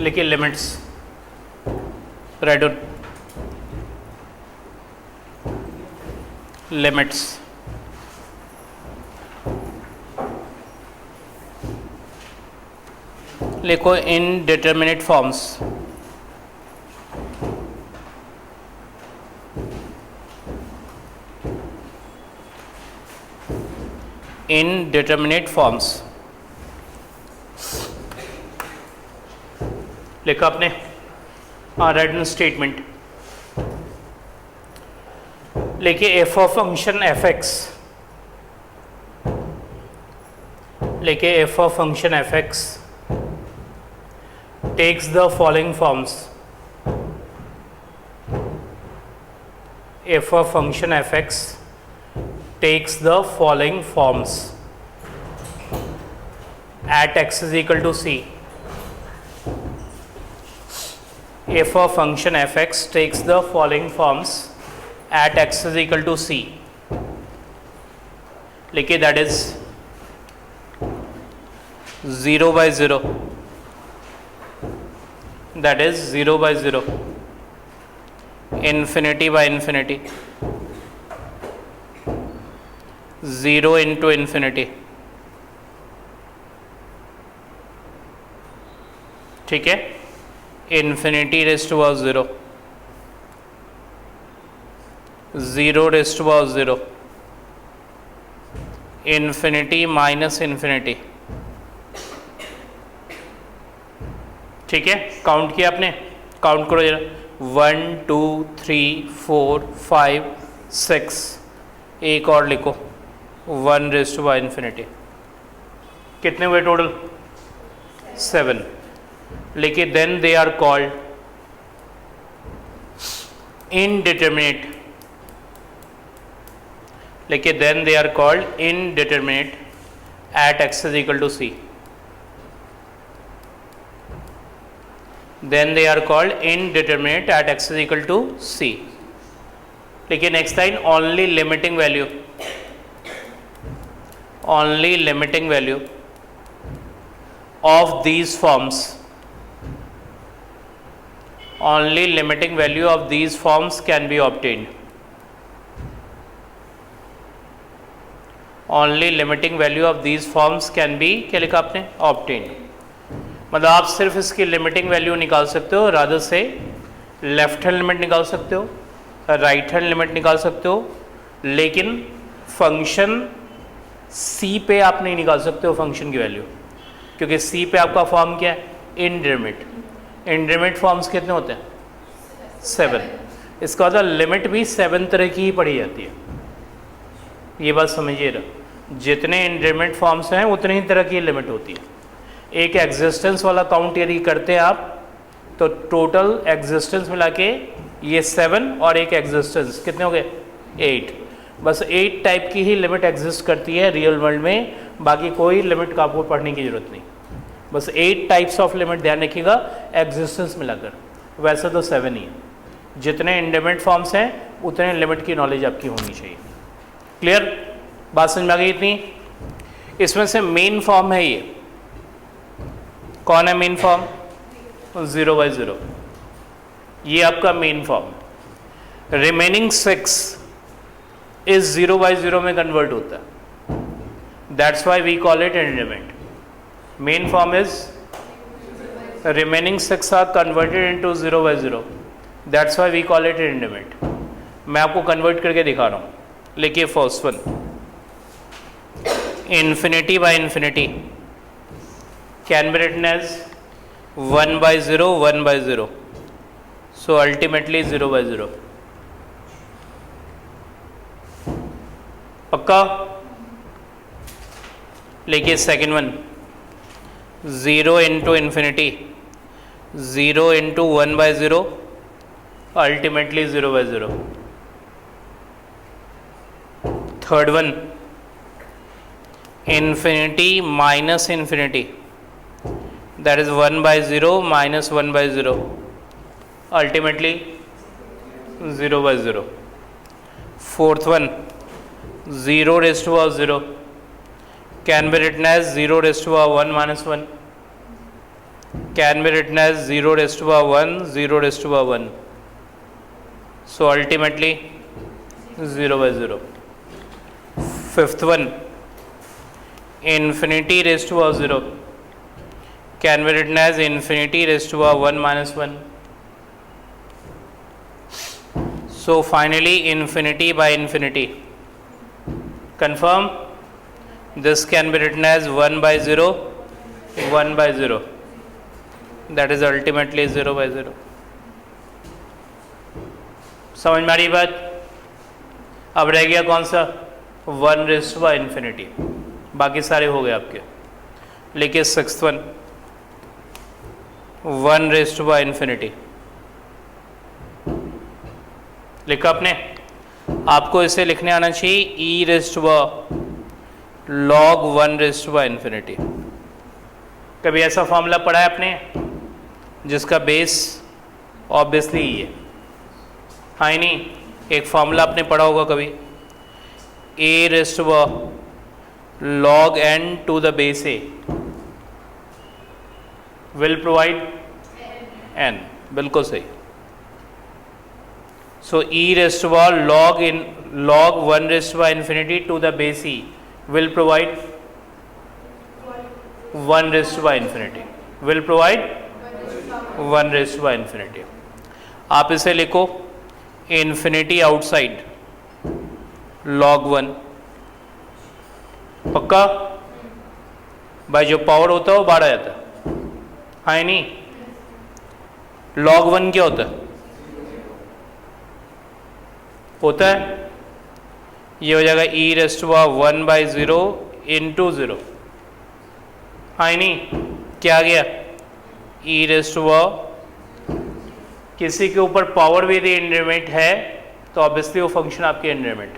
लिखिए लिमिट्स, रेडन लिमिट्स, लिखो इनडिटरमिनेट फॉर्म्स, इनडिटरमिनेट फॉर्म्स लिखा आपने। रेडन स्टेटमेंट लिखिए F of function F X, लिखिए F of function F X takes the following forms. If a function fx takes the following forms at x is equal to c. If a function fx takes the following forms at x is equal to c, लिखिए that is 0 by 0, that is 0 by 0, infinity by infinity, 0 into infinity, ठीक है, infinity raised to power 0, 0 raised to power 0, infinity minus infinity, ठीक है। Count किया आपने, count करो जरा, 1 2 3 4 5 6, एक और लिखो 1 रेज़ टू पावर इन्फिनिटी, कितने हुए टोटल? 7। लिखिए then they are called indeterminate, लिखिए then they are called indeterminate at X is equal to C, then they are called indeterminate at x is equal to c. देखिए next line, only limiting value, only limiting value of these forms, only limiting value of these forms can be obtained, only limiting value of these forms can be, क्या लिखा आपने? obtained। मतलब आप सिर्फ इसकी limiting value निकाल सकते हो, रादर से लेफ्ट हैंड लिमिट निकाल सकते हो, राइट हैंड लिमिट निकाल सकते हो, लेकिन फंक्शन सी पे आप नहीं निकाल सकते हो फंक्शन की वैल्यू, क्योंकि सी पे आपका फॉर्म क्या है? इनडिटरमिनेट। इनडिटरमिनेट फॉर्म्स कितने होते हैं? 7। इसका मतलब लिमिट भी 7 तरह की ही पढ़ी जाती है, ये बात समझिएगा। जितने इनडिटरमिनेट फॉर्म्स हैं उतनी ही तरह की लिमिट होती है। एक एग्जिस्टेंस वाला काउंट यदि करते हैं आप, तो टोटल एग्जिस्टेंस मिला के ये 7 और एक एग्जिस्टेंस कितने हो गए? 8। बस 8 टाइप की ही लिमिट एग्जिस्ट करती है रियल वर्ल्ड में, बाकी कोई लिमिट का आपको पढ़ने की ज़रूरत नहीं। बस 8 टाइप्स ऑफ लिमिट ध्यान रखिएगा एग्जिस्टेंस मिलाकर, वैसे तो 7 ही है। जितने इंडिटरमिनेट फॉर्म्स हैं उतने लिमिट की नॉलेज आपकी होनी चाहिए। क्लियर? बात समझ में आ गई इतनी? इसमें से मेन फॉर्म है ये, कौन है मेन फॉर्म? 0 by 0, ये आपका मेन फॉर्म। रिमेनिंग 6 इस 0 by 0 में कन्वर्ट होता है, that's why we call it indeterminate. Main form is remaining 6 are converted into 0 by 0, that's why we call it indeterminate. मैं आपको कन्वर्ट करके दिखा रहा हूँ। लिखिए first one, infinity by infinity can be written as 1 by 0, 1 by 0. So ultimately 0 by 0. पक्का? लिखिए second one, 0 into infinity, 0 into 1 by 0, ultimately 0 by 0. Third one, infinity minus infinity, that is 1 by 0 minus 1 by 0, ultimately 0 by 0. Fourth one, 0 raised to power 0 can be written as 0 raised to power 1 minus 1, can be written as 0 raised to power 1, 0 raised to power 1. So ultimately 0 by 0. Fifth one, infinity raised to power 0 can be written as infinity raised to power 1 minus 1. So finally infinity by infinity. Confirm? This can be written as 1 by 0, 1 by 0. That is ultimately 0 by 0. समझ में आ रही बात? अब रह गया कौन सा? 1 raised to infinity. बाकी सारे हो गए आपके. लिखिए sixth one, 1 raised to infinity. लिखा आपने? आपको इसे लिखने आना चाहिए e raised to log 1 raised to infinity. कभी ऐसा फॉर्मूला पढ़ा है आपने जिसका बेस ऑब्वियसली ही है? हाँ ही नहीं. एक फॉर्मूला आपने पढ़ा होगा कभी, a raised to log n to the base a will provide n. बिल्कुल सही. So e raised to log 1 raised to infinity to the base e will provide 1 raised to infinity. Will provide 1 raised to infinity. आप इसे लिखो infinity outside log 1. पक्का? भाई जो power होता है वो बाहर आ जाता है. हाँ ही नहीं. log 1 क्या होता है? होता है ये हो जाएगा e raised to 1 by 0 into 0. हाँ ही नहीं. क्या आ गया? e रेज़्ड टू किसी के ऊपर पावर भी यदि इंक्रीमेंट है तो ऑब्वियसली वो फंक्शन आपके इंक्रीमेंट.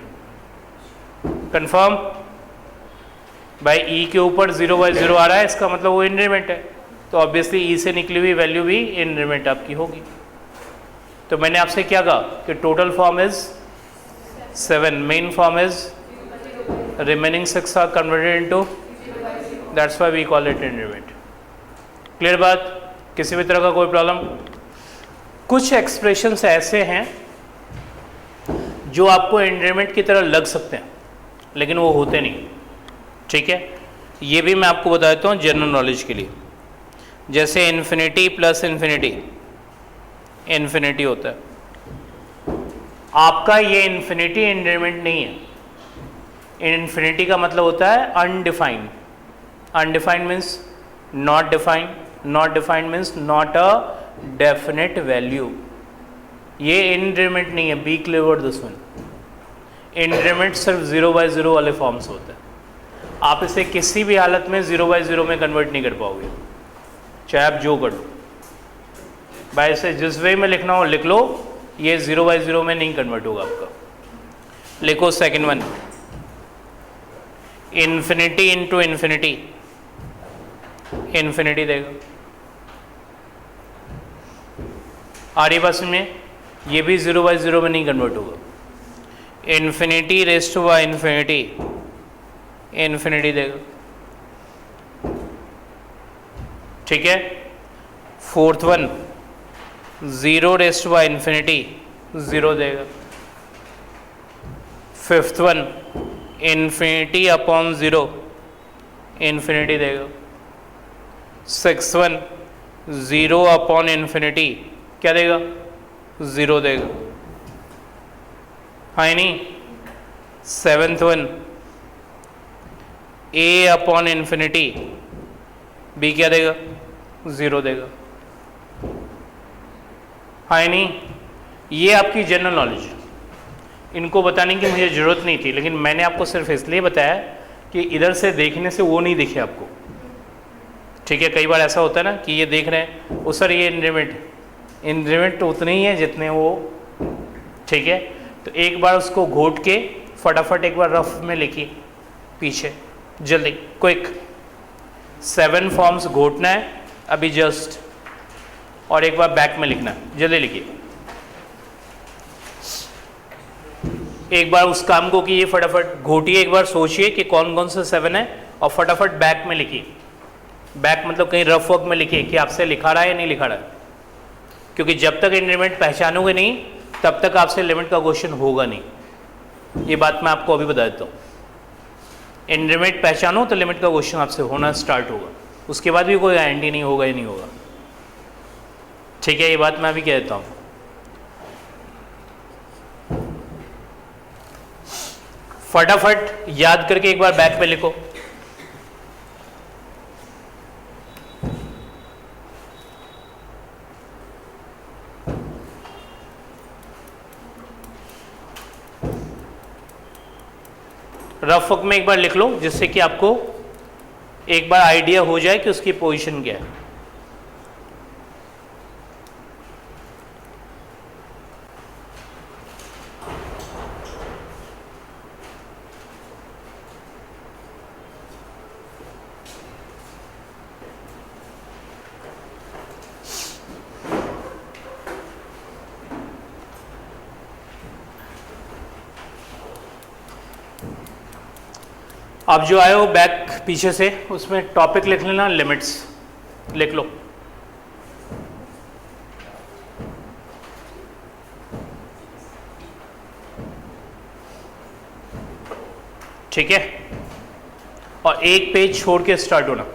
कंफर्म? भाई e के ऊपर 0 by 0 आ रहा है, इसका मतलब वो इंक्रीमेंट है, तो ऑब्वियसली e से निकली हुई वैल्यू भी इंक्रीमेंट आपकी होगी. तो मैंने आपसे क्या कहा कि total form is 7, main form is remaining 6 are converted into, that's why we call it increment. Clear बात? किसी भी तरह का कोई प्रॉब्लम? कुछ एक्सप्रेशंस ऐसे हैं जो आपको इंक्रीमेंट की तरह लग सकते हैं लेकिन वो होते नहीं. ठीक है, ये भी मैं आपको बता देता हूँ जनरल नॉलेज के लिए. जैसे इन्फिनिटी प्लस इन्फिनिटी इन्फिनिटी होता है, आपका ये इन्फिनिटी इंक्रीमेंट नहीं है. इन्फिनिटी का मतलब होता है undefined. Undefined means not defined. Not defined means not a definite value. ये इंक्रीमेंट नहीं है. Be clear this one. Increment सिर्फ 0 by 0 वाले फॉर्म्स होते हैं. आप इसे किसी भी हालत में 0 by 0 में कन्वर्ट नहीं कर पाओगे, चाहे आप जो कर लो. भाई इसे जिस वे में लिखना हो लिख लो, ये 0 by 0 में नहीं कन्वर्ट होगा आपका. लिखो second one, infinity into infinity. Infinity देगा. आ रही बात में? ये भी 0 by 0 में नहीं कन्वर्ट होगा. Infinity raised to infinity infinity देगा. ठीक है. Fourth one, 0 raised to infinity 0 देगा. Fifth one, infinity upon 0 infinity देगा. सिक्स्थ वन, 0 अपॉन इन्फिनिटी क्या देगा? 0 देगा. हाँ नहीं. Seventh one, a upon infinity b क्या देगा? 0 देगा. हाँ नहीं. ये आपकी जनरल नॉलेज, इनको बताने की मुझे ज़रूरत नहीं थी, लेकिन मैंने आपको सिर्फ इसलिए बताया कि इधर से देखने से वो नहीं दिखे आपको. ठीक है, कई बार ऐसा होता है ना कि ये देख रहे हैं वो सर ये इंक्रीमेंट तो उतने ही है जितने वो. ठीक है, तो एक बार उसको घोट के फटाफट एक बार रफ में लिखिए पीछे, जल्दी क्विक. 7 फॉर्म्स घोटना है अभी जस्ट, और एक बार बैक में लिखना है. जल्दी लिखिए. एक बार उस काम को कीजिए, फटाफट घोटिए, एक बार सोचिए कि कौन कौन से 7 है और फटाफट बैक में लिखिए. बैक मतलब कहीं रफ वर्क में लिखिए कि आपसे लिखा रहा है या नहीं लिखा रहा है, क्योंकि जब तक इंटरमीडिएट पहचानोगे नहीं तब तक आपसे लिमिट का क्वेश्चन होगा नहीं। ये बात मैं आपको अभी बता देता हूँ। इंटरमीडिएट पहचानो तो लिमिट का क्वेश्चन आपसे होना स्टार्ट होगा, उसके बाद भी कोई गारंटी नहीं होगा ही नहीं होगा। ठीक है, ये बात मैं अभी कह देता हूँ। फटाफट याद करके एक बार बैक पे लिखो। रफ वर्क में एक बार लिख लो, जिससे कि आपको एक बार आइडिया हो जाए कि उसकी पोजीशन क्या है। अब जो आए हो बैक पीछे से, उसमें टॉपिक लिख लेना, लिमिट्स लिख लो। ठीक है, और एक पेज छोड़ के स्टार्ट होना।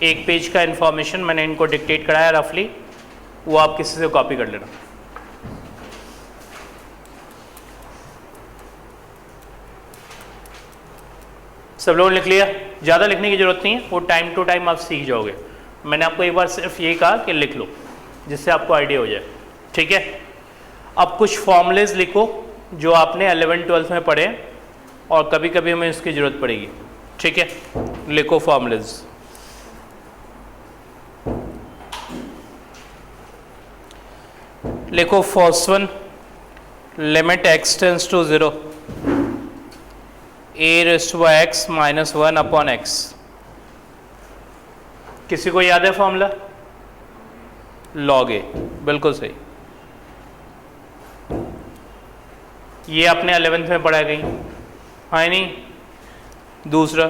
एक पेज का इंफॉर्मेशन मैंने इनको डिक्टेट कराया रफली, वो आप किसी से कॉपी कर लेना। सब लोगों ने लिख लिया? ज़्यादा लिखने की ज़रूरत नहीं है, वो टाइम टू टाइम आप सीख जाओगे। मैंने आपको एक बार सिर्फ ये कहा कि लिख लो, जिससे आपको आइडिया हो जाए। ठीक है, अब कुछ फॉर्मूलेज लिखो जो आपने 11th-12th में पढ़े और कभी कभी हमें इसकी ज़रूरत पड़ेगी। ठीक है, लिखो फॉर्मूलेज। लिखो first one, limit x tends to 0 a raise to x minus 1 upon x। किसी को याद है फॉर्मूला? log a, बिल्कुल सही। ये आपने 11th में पढ़ा कहीं, हाँ नहीं? दूसरा,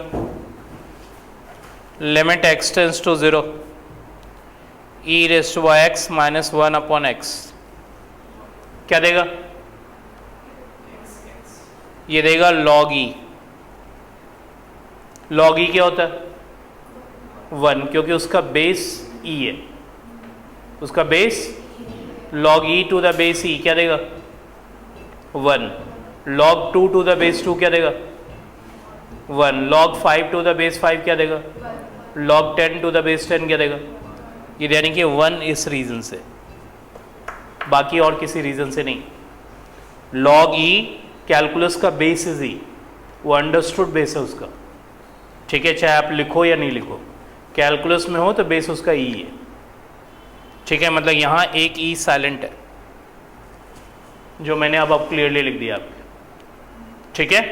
limit x tends to 0 e raise to x minus 1 upon x, क्या देगा? ये देगा log e। log e क्या होता है? 1, क्योंकि उसका बेस e है, उसका base log e to the base e क्या देगा? 1। log 2 टू द बेस 2 क्या देगा? 1। log 5 टू द बेस 5 क्या देगा? log 10 टू द बेस 10 क्या देगा? ये यानी कि 1 इस रीजन से, बाकी और किसी रीजन से नहीं। log e कैलकुलस का बेस इज e, वो अंडरस्टूड बेस है उसका। ठीक है, चाहे आप लिखो या नहीं लिखो, कैलकुलस में हो तो बेस उसका e है। ठीक है, मतलब यहाँ एक e साइलेंट है, जो मैंने अब क्लियरली लिख दिया आपको। ठीक है,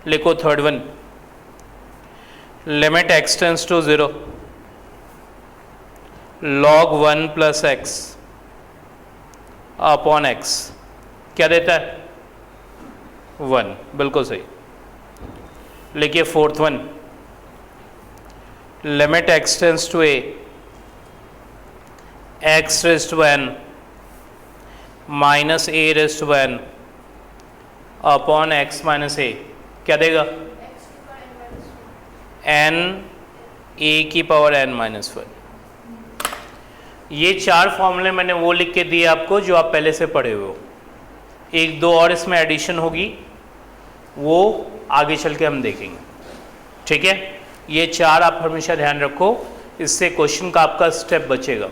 लिखो third one, limit x tends to 0 log 1 plus x upon x, क्या देता है? 1, बिल्कुल सही। लिखिए fourth one, limit x tends to a x raise to n minus a raise to n upon x minus a, क्या देगा? n a की power n minus 1। ये 4 फॉर्मूले मैंने वो लिख के दिए आपको जो आप पहले से पढ़े हुए हो। एक दो और इसमें एडिशन होगी, वो आगे चल के हम देखेंगे। ठीक है, ये 4 आप हमेशा ध्यान रखो, इससे क्वेश्चन का आपका स्टेप बचेगा।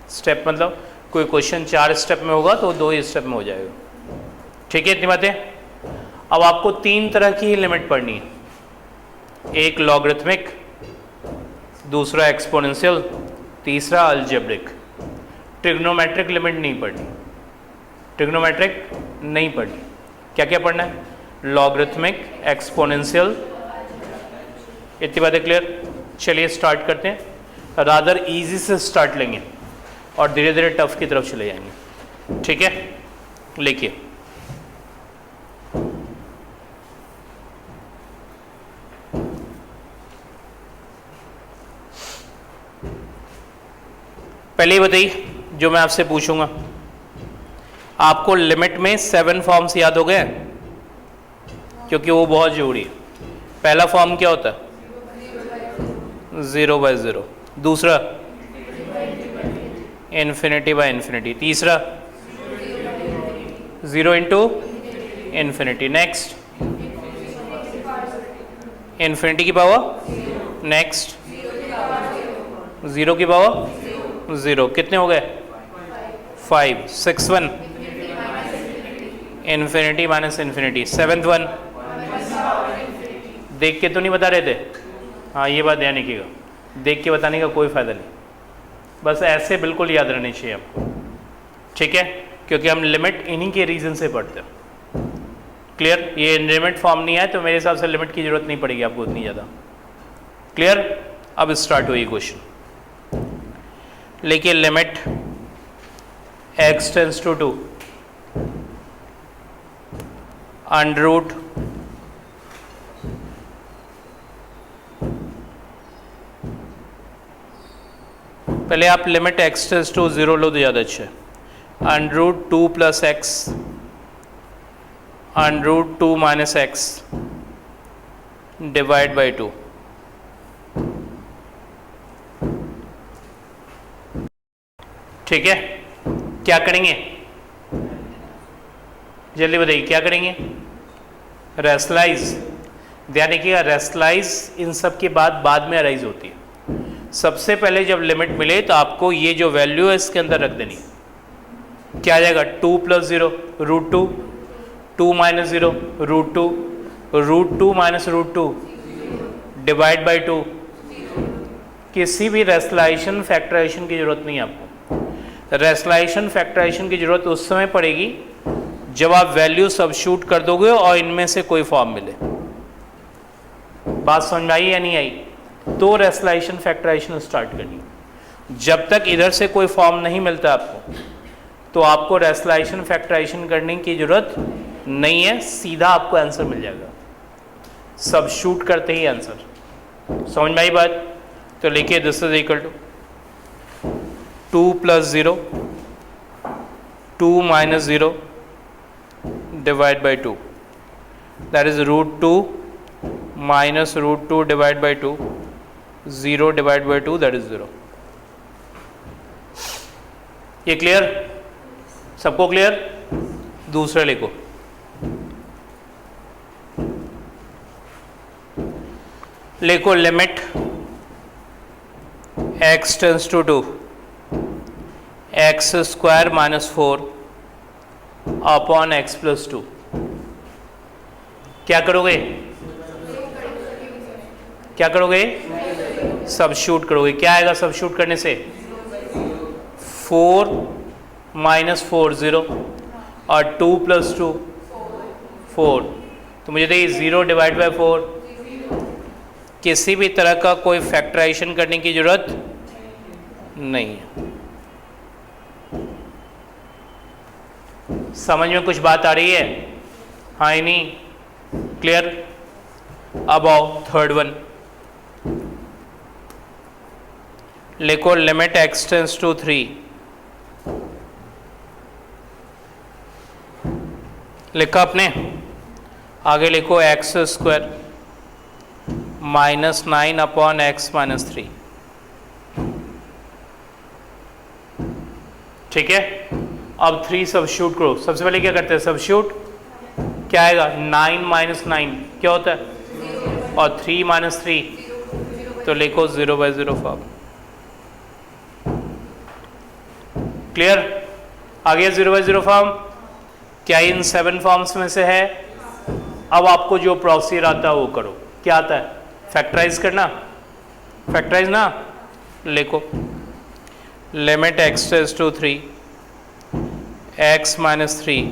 स्टेप मतलब कोई क्वेश्चन 4 स्टेप में होगा तो 2 ही स्टेप में हो जाएगा। ठीक है, इतनी बातें। अब आपको 3 तरह की ही लिमिट पढ़नी है, एक लॉगरिथमिक, दूसरा एक्सपोनेंशियल, तीसरा अलजेब्रिक। ट्रिग्नोमेट्रिक लिमिट नहीं पढ़नी, ट्रिग्नोमेट्रिक नहीं पढ़नी। क्या क्या पढ़ना है? Logarithmic, exponential. इतनी बातें क्लियर? चलिए स्टार्ट करते हैं। रादर इजी से स्टार्ट लेंगे और धीरे धीरे टफ की तरफ चले जाएंगे। ठीक है, लिखिए पहले ही बताइए जो मैं आपसे पूछूंगा, आपको लिमिट में 7 फॉर्म्स याद हो गए? क्योंकि वो बहुत जरूरी है। पहला फॉर्म क्या होता है? 0/0। दूसरा इन्फिनिटी बाय इन्फिनिटी। तीसरा 0 इंटू इन्फिनिटी। नेक्स्ट इन्फिनिटी की पावर। नेक्स्ट 0 की पावर 0। कितने हो गए? 5। 6th one infinity minus infinity. 7th one देख के तो नहीं बता रहे थे? हाँ, ये बात ध्यान रखिएगा, देख के बताने का कोई फ़ायदा नहीं, बस ऐसे बिल्कुल याद रहनी चाहिए आपको, ठीक है? क्योंकि हम लिमिट इन्हीं के रीज़न से पढ़ते हैं। क्लियर? ये लिमिट फॉर्म नहीं है तो मेरे हिसाब से लिमिट की ज़रूरत नहीं पड़ेगी आपको उतनी ज़्यादा। क्लियर? अब स्टार्ट हुई क्वेश्चन। लेकिन limit x tends to 2 under root पहले आप लिमिट x टेंस टू 0 लो तो ज़्यादा अच्छा है। Under root 2 plus x under root 2 minus x divide by 2। ठीक है? क्या करेंगे? जल्दी बताइए क्या करेंगे? रेशनलाइज। ध्यान रखिएगा, रेशनलाइज इन सब के बाद में अराइज होती है। सबसे पहले जब लिमिट मिले तो आपको ये जो वैल्यू है इसके अंदर रख देनी। क्या आ जाएगा? 2 plus 0 root 2, 2 minus 0 root 2, root 2 minus root 2 divide by 2। किसी भी रेशनलाइजेशन फैक्टराइजेशन की जरूरत नहीं है आपको। रेशनलाइजेशन फैक्टराइजेशन की जरूरत उस समय पड़ेगी जब आप वैल्यू सबस्टिट्यूट कर दोगे और इनमें से कोई फॉर्म मिले। बात समझ में आई या नहीं आई? तो रेशनलाइजेशन फैक्टराइजेशन स्टार्ट करनी। जब तक इधर से कोई फॉर्म नहीं मिलता आपको तो आपको रेशनलाइजेशन फैक्टराइजेशन करने की जरूरत नहीं है, सीधा आपको आंसर मिल जाएगा सबस्टिट्यूट करते ही आंसर। समझ में आई बात? तो लिखिए this is equal to 2 plus 0 2 minus 0 divide by 2, that is root 2 minus root 2 divide by 2, 0 divide by 2 that is 0। ये क्लियर? सबको क्लियर? दूसरा लिखो, लिखो limit x tends to 2 x square minus 4 upon x plus 2। क्या करोगे? क्या करोगे? Substitute करोगे। क्या आएगा सबस्टिट्यूट करने से? 4 माइनस 4 0 और 2 प्लस 2 4। तो मुझे देखिए 0 डिवाइड बाई 4। किसी भी तरह का कोई फैक्टराइजेशन करने की जरूरत नहीं है। समझ में कुछ बात आ रही है? हाँ ही नहीं? क्लियर? अब आओ थर्ड वन, लिखो लिमिट x टेंस टू 3। लिखा आपने? आगे लिखो x square minus 9 upon x minus 3। ठीक है? अब 3 सबस्टिट्यूट करो। सबसे पहले क्या करते हैं? सबस्टिट्यूट। क्या आएगा? 9 माइनस 9 क्या होता है? और 3 माइनस 3 तो लिखो 0/0 फॉर्म। क्लियर? आ गया 0/0 फॉर्म? क्या इन 7 फॉर्म्स में से है? अब आपको जो प्रोसीजर आता है वो करो। क्या आता है? फैक्टराइज करना। फैक्टराइज ना, लिखो limit x tends to 3 x minus 3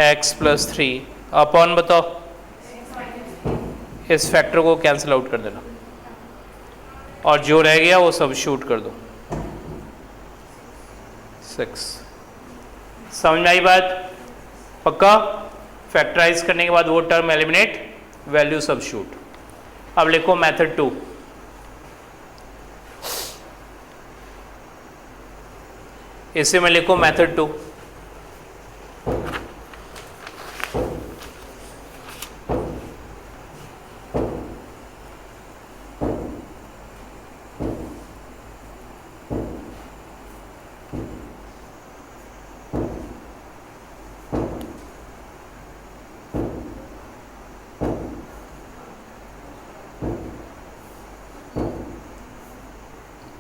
x plus 3 upon, बताओ, इस फैक्टर को कैंसिल आउट कर देना और जो रह गया वो सबस्टिट्यूट कर दो। 6। समझ में आई बात? पक्का? फैक्टराइज करने के बाद वो टर्म एलिमिनेट, वैल्यू सबस्टिट्यूट। अब लिखो मेथड 2। इसे मैं लिखूँ मेथड 2।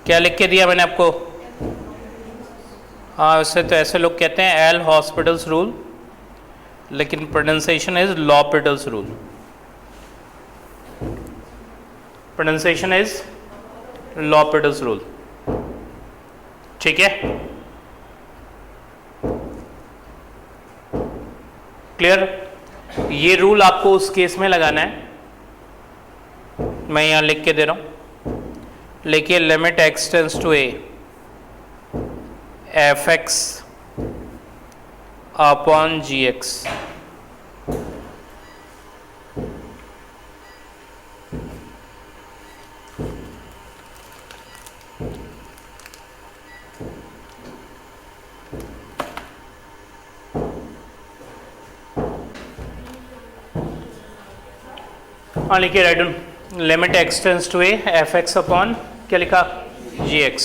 क्या लिख के दिया मैंने आपको? हाँ, वैसे तो ऐसे लोग कहते हैं एल हॉस्पिटल्स रूल, लेकिन pronunciation is L'Hopital's rule. Pronunciation is L'Hopital's rule. ठीक है, क्लियर? ये रूल आपको उस केस में लगाना है, मैं यहां लिख के दे रहा हूं। लिखिए limit x tends to a fx upon gx। हाँ लिखिए right down, limit x tends to a fx upon क्या लिखा? gx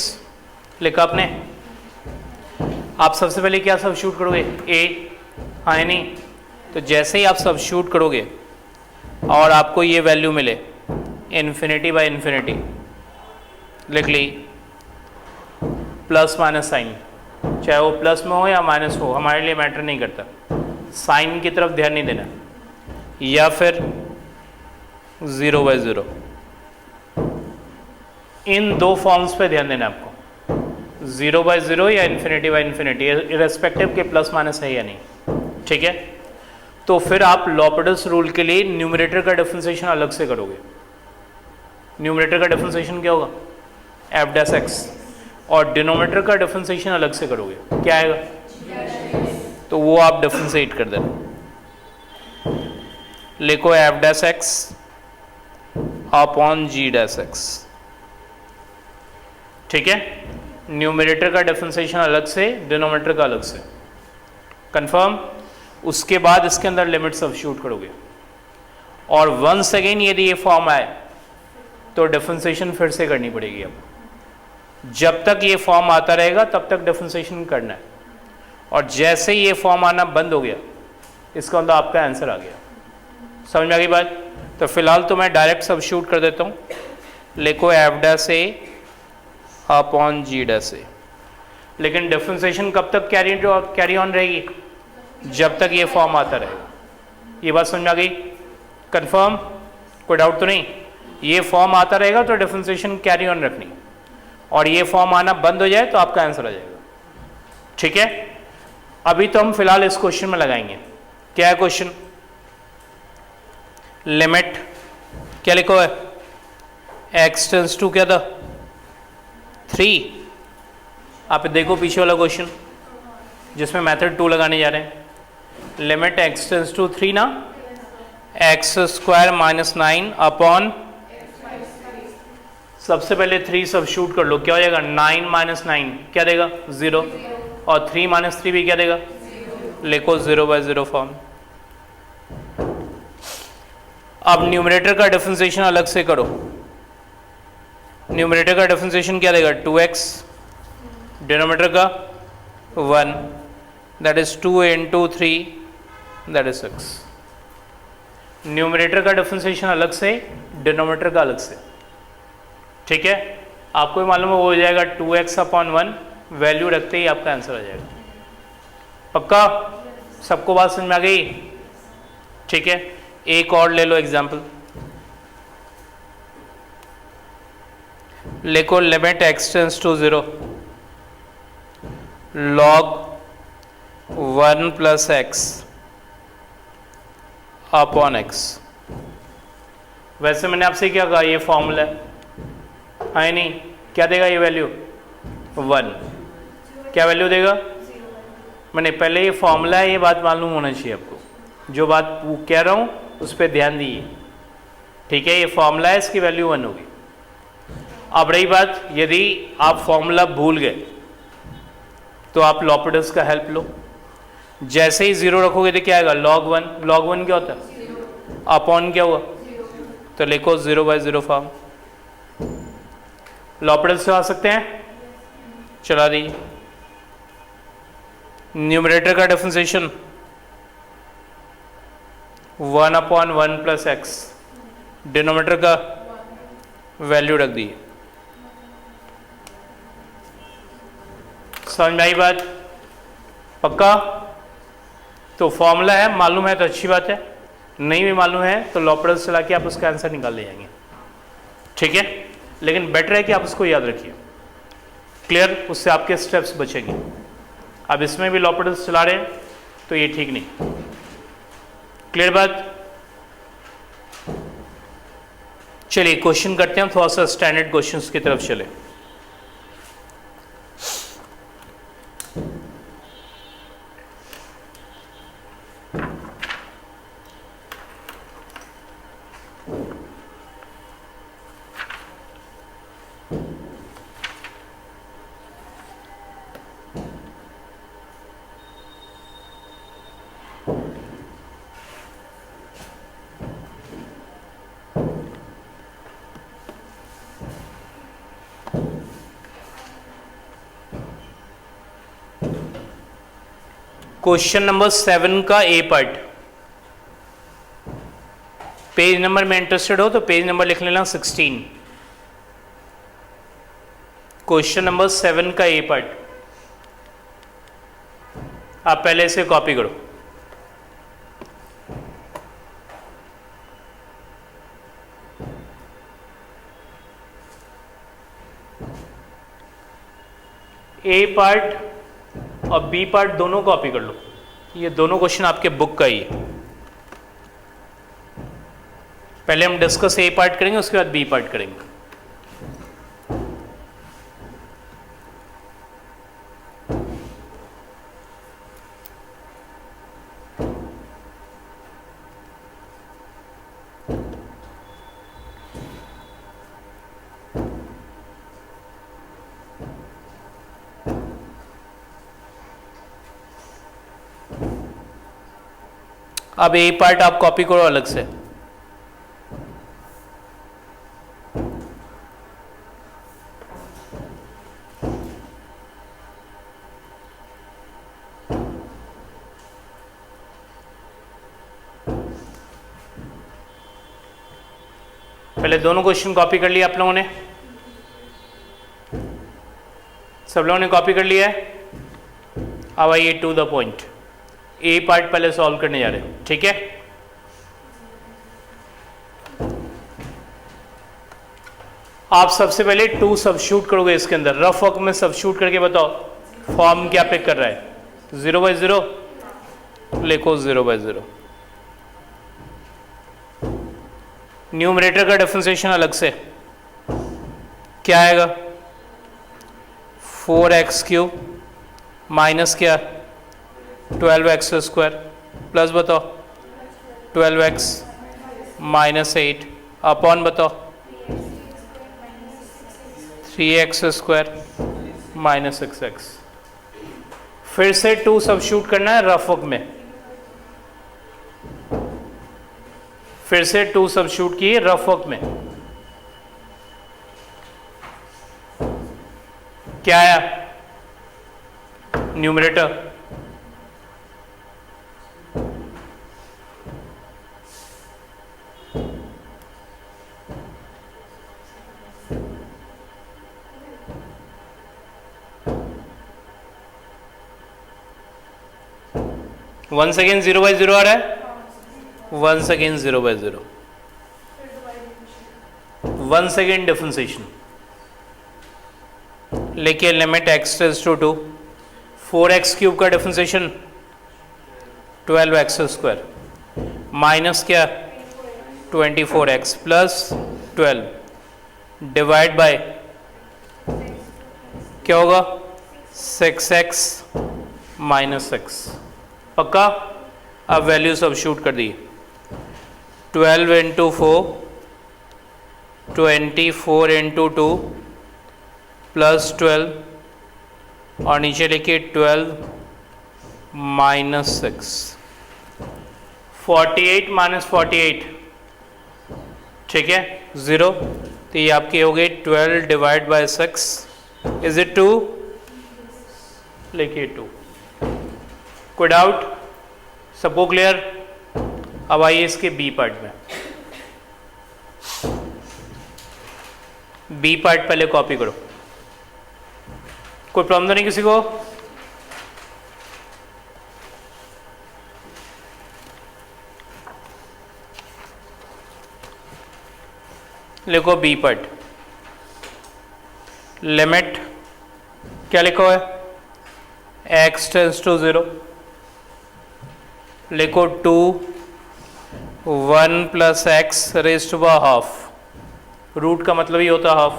लिखा आपने। आप सबसे पहले क्या सब्स्टिट्यूट करोगे? a, हाँ नहीं? तो जैसे ही आप सब्स्टिट्यूट करोगे और आपको ये वैल्यू मिले इन्फिनिटी बाय इन्फिनिटी, लिख ली प्लस माइनस साइन, चाहे वो प्लस में हो या माइनस हो, हमारे लिए मैटर नहीं करता, साइन की तरफ ध्यान नहीं देना, या फिर 0 बाय 0, इन दो फॉर्म्स पे ध्यान देना आपको, 0 बाय 0 या इन्फिनिटी बाय इन्फिनिटी, इरेस्पेक्टिव के प्लस माइनस है या नहीं। ठीक है, तो फिर आप लॉपिटल्स रूल के लिए न्यूमरेटर का डिफरेंशिएशन अलग से करोगे। न्यूमरेटर का डिफरेंशिएशन क्या होगा? एफ डैश एक्स, और डिनोमिनेटर का डिफरेंशिएशन अलग से करोगे, क्या आएगा? तो वो आप डिफरेंशिएट कर देना, लिखो एफ डैश एक्स अपॉन जी डैश एक्स। ठीक है, न्यूमरेटर का डिफरेंशिएशन अलग से, डिनोमिनेटर का अलग से, कंफर्म। उसके बाद इसके अंदर लिमिट सब्स्टिट्यूट करोगे, और वंस अगेन यदि ये फॉर्म आए तो डिफरेंशिएशन फिर से करनी पड़ेगी। अब जब तक ये फॉर्म आता रहेगा तब तक डिफरेंशिएशन करना है, और जैसे ही ये फॉर्म आना बंद हो गया, इसका मतलब आपका आंसर आ गया। समझ में आ गई बात? तो फिलहाल तो मैं डायरेक्ट सब्स्टिट्यूट कर देता हूँ, लिखो एफ डैश ए अपॉन जी डैश ए, लेकिन डिफरेंशिएशन कब तक कैरी ऑन रहेगी? जब तक ये फॉर्म आता रहेगा। ये बात समझ में आ गई? कंफर्म? कोई डाउट तो नहीं? ये फॉर्म आता रहेगा तो डिफरेंशिएशन कैरी ऑन रखनी, और ये फॉर्म आना बंद हो जाए तो आपका आंसर आ जाएगा। ठीक है, अभी तो हम फिलहाल इस क्वेश्चन में लगाएंगे। क्या है क्वेश्चन? लिमिट क्या लिखो है? x टेंस टू क्या था? 3। आप देखो पीछे वाला क्वेश्चन जिसमें मेथड 2 लगाने जा रहे हैं। लिमिट x टेंस टू 3 ना, x स्क्वायर माइनस 9 अपॉन, सबसे पहले 3 सब्स्टिट्यूट कर लो, क्या हो जाएगा? 9 माइनस 9 क्या देगा? 0, और 3 माइनस 3 भी क्या देगा? लिखो 0 बाय 0 फॉर्म। अब न्यूमरेटर का डिफरेंशिएशन अलग से करो। न्यूमरेटर का डिफरेंशिएशन क्या देगा? 2x, डिनोमिनेटर का 1, that is 2 into 3, that is 6। Numerator का डिफरेंशिएशन अलग से, डिनोमिनेटर का अलग से। ठीक है, आपको मालूम है वो हो जाएगा 2x अपॉन 1, वैल्यू रखते ही आपका आंसर आ जाएगा। पक्का? सबको बात समझ में आ गई? ठीक है, एक और ले लो एग्जाम्पल, लिखो limit x tends to 0 log 1 plus x upon x। वैसे मैंने आपसे क्या कहा? ये फॉर्मूला है नहीं? क्या देगा ये वैल्यू? 1। क्या वैल्यू देगा? मैंने पहले ये फॉर्मूला है, ये बात मालूम होना चाहिए आपको। जो बात कह रहा हूँ उस पर ध्यान दीजिए। ठीक है, ये फॉर्मूला है, इसकी वैल्यू 1 होगी। अब रही बात, यदि आप फॉर्मूला भूल गए तो आप लॉपिडस का हेल्प लो। जैसे ही 0 रखोगे तो क्या आएगा, log 1। log 1 क्या होता है, अपॉन क्या हुआ, तो लिखो 0/0 फॉर्म। लॉपिडस से आ सकते हैं, चला दीजिए। न्यूमरेटर का डिफरेंशिएशन 1/1 + x, डिनोमिनेटर का वैल्यू रख दी। समझ में आई बात, पक्का? तो फॉर्मूला है, मालूम है तो अच्छी बात है, नहीं भी मालूम है तो लॉपिडस चला के आप उसका आंसर निकाल ले जाएंगे, ठीक है। लेकिन बेटर है कि आप उसको याद रखिए, क्लियर, उससे आपके स्टेप्स बचेंगे। अब इसमें भी लॉपिडस चला रहे हैं तो ये ठीक नहीं, क्लियर बात। चलिए क्वेश्चन करते हैं, थोड़ा सा स्टैंडर्ड क्वेश्चंस की तरफ चले। क्वेश्चन नंबर 7 का ए पार्ट, पेज नंबर में इंटरेस्टेड हो तो पेज नंबर लिख लेना 16। क्वेश्चन नंबर 7 का ए पार्ट आप पहले इसे कॉपी करो। ए पार्ट और बी पार्ट दोनों कॉपी कर लो, ये दोनों क्वेश्चन आपके बुक का ही है। पहले हम डिस्कस ए पार्ट करेंगे, उसके बाद बी पार्ट करेंगे। अब ए पार्ट आप कॉपी करो अलग से। पहले दोनों क्वेश्चन कॉपी कर लिया आप लोगों ने, सब लोगों ने कॉपी कर लिया है। अब आइए to the point, A part पहले सॉल्व करने जा रहे हैं, ठीक है। आप सबसे पहले 2 सब्स्टिट्यूट करोगे इसके अंदर, रफ वर्क में सब्स्टिट्यूट करके बताओ फॉर्म क्या पिक कर रहा है, 0/0 लिखो 0/0। न्यूमरेटर का डिफरेंशिएशन अलग से क्या आएगा, 4x³ माइनस क्या 12x² प्लस बताओ 12x -8 अपॉन बताओ 3x² -6x। फिर से 2 सब्स्टिट्यूट करना है रफ वर्क में, फिर से 2 सब्स्टिट्यूट किए रफ वर्क में, क्या आया न्यूमरेटर, वंस अगेन 0/0 आ रहा है, once again 0/0, once again differentiation लेके limit x tends to 2, 4x³ का डिफरेंशिएशन 12x² माइनस क्या 24x प्लस 12 डिवाइड बाय क्या होगा 6x -6। पक्का? अब वैल्यू सब्स्टिट्यूट कर दी, 12 × 4 24 × 2 प्लस 12 और नीचे लिखिए 12 माइनस 6, 48 माइनस 48, ठीक है 0। तो ये आपकी हो गई 12 डिवाइड बाय 6, इज इट 2? लिखिए 2। कोई डाउट? सबको क्लियर? अब आइए इसके बी पार्ट में। बी पार्ट पहले कॉपी करो। कोई प्रॉब्लम तो नहीं किसी को? लिखो बी पार्ट। लिमिट क्या लिखो है? x tends to 0। लिखो 2 1 plus x raise to power half. Root का मतलब ही होता हाफ।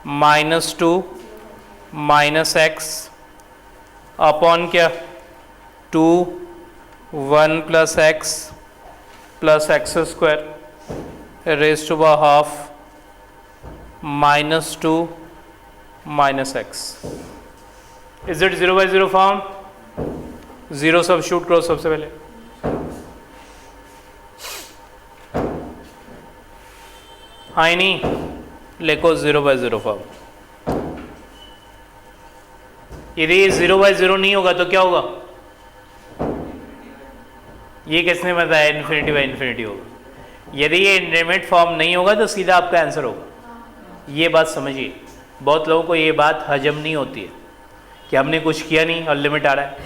-2 माइनस एक्स अपॉन क्या? 2 1 plus x plus x square raise to power half -2 minus x. Is it 0 by 0 form? 0 substitute करो सबसे पहले। हाँ ही नहीं, लिखो 0 बाई 0 फॉर्म। यदि ये 0 बाई 0 नहीं होगा तो क्या होगा? ये किसने बताया इन्फिनिटी बाई इन्फिनिटी होगा? यदि ये लिमिट फॉर्म नहीं होगा तो सीधा आपका आंसर होगा। ये बात समझिए, बहुत लोगों को ये बात हजम नहीं होती है कि हमने कुछ किया नहीं और लिमिट आ रहा है।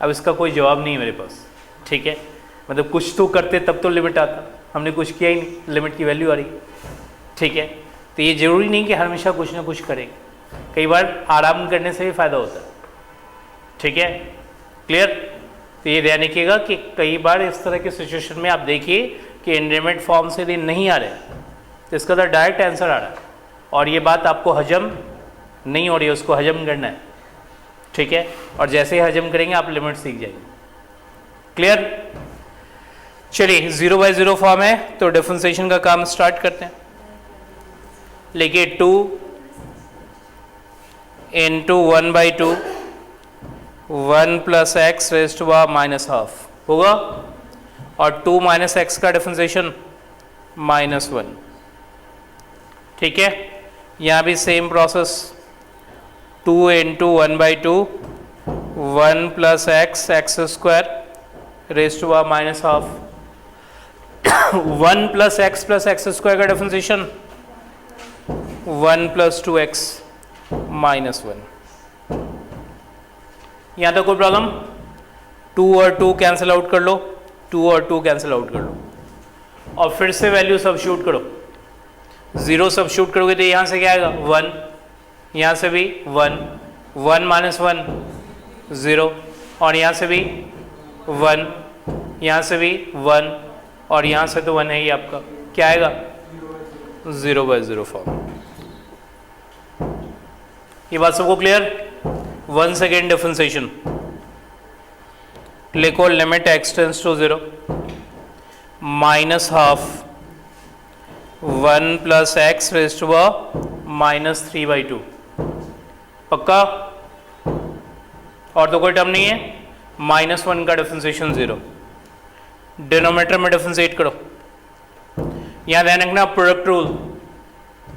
अब इसका कोई जवाब नहीं है मेरे पास, ठीक है? मतलब कुछ तो करते तब तो लिमिट आता, हमने कुछ किया ही नहीं, लिमिट की वैल्यू आ रही, ठीक है? तो ये ज़रूरी नहीं कि हमेशा कुछ ना कुछ करें, कई बार आराम करने से भी फ़ायदा होता है, ठीक है? क्लियर? तो ये ध्यान रखिएगा कि कई बार इस तरह के सिचुएशन में आप देखिए कि लिमिट फॉर्म से यदि नहीं आ रहे तो इसका तो डायरेक्ट आंसर आ रहा है और ये बात आपको हजम नहीं हो रही है, उसको हजम करना है, ठीक है? और जैसे ही हजम करेंगे आप लिमिट सीख जाएंगे। क्लियर? चलिए 0 बाई 0 फॉर्म है तो डिफरेंशिएशन का काम स्टार्ट करते हैं। लिखिए 2 into 1 by 2 1 plus x raise to power minus half होगा, और 2 माइनस एक्स का डिफरेंशिएशन -1, ठीक है? यहाँ भी same process 2 into 1 by 2 1 plus x x square raise to power minus half 1 plus x square का डिफरेंशिएशन 1 प्लस 2x -1। यहाँ तक कोई प्रॉब्लम? 2 और 2 कैंसिल आउट कर लो, 2 और 2 कैंसिल आउट कर लो और फिर से वैल्यू सब्स्टिट्यूट करो। 0 सब्स्टिट्यूट करोगे तो यहाँ से क्या आएगा? 1, यहाँ से भी 1, 1 माइनस 1 0, और यहाँ से भी 1, यहाँ से भी 1, और यहाँ से तो 1 है ही आपका, क्या आएगा? 0 बाई 0 फॉर्म। ये बात सबको क्लियर? 1 second differentiation. लिखो limit x tends to 0 minus half 1 plus x raise to power -3/2। पक्का? और तो कोई टर्म नहीं है? -1 का डिफरेंशिएशन 0। डिनोमिनेटर में डिफरेंशिएट करो। यहाँ ध्यान रखना product rule,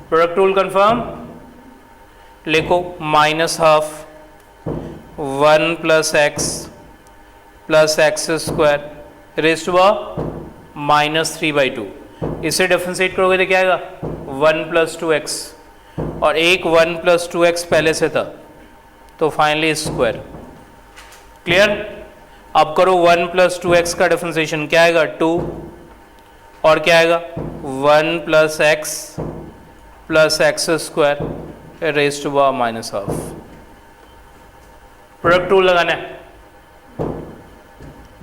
product rule confirm. लिखो minus half 1 plus x square raise to power -3/2। इसे डिफरेंशिएट करोगे तो क्या आएगा? 1 प्लस 2x, और एक 1 प्लस 2x पहले से था तो फाइनली स्क्वायर। क्लियर? अब करो 1 प्लस 2x का डिफरेंशिएशन, क्या आएगा? 2, और क्या आएगा? 1 plus x square raise to power minus half. Product rule लगाना है।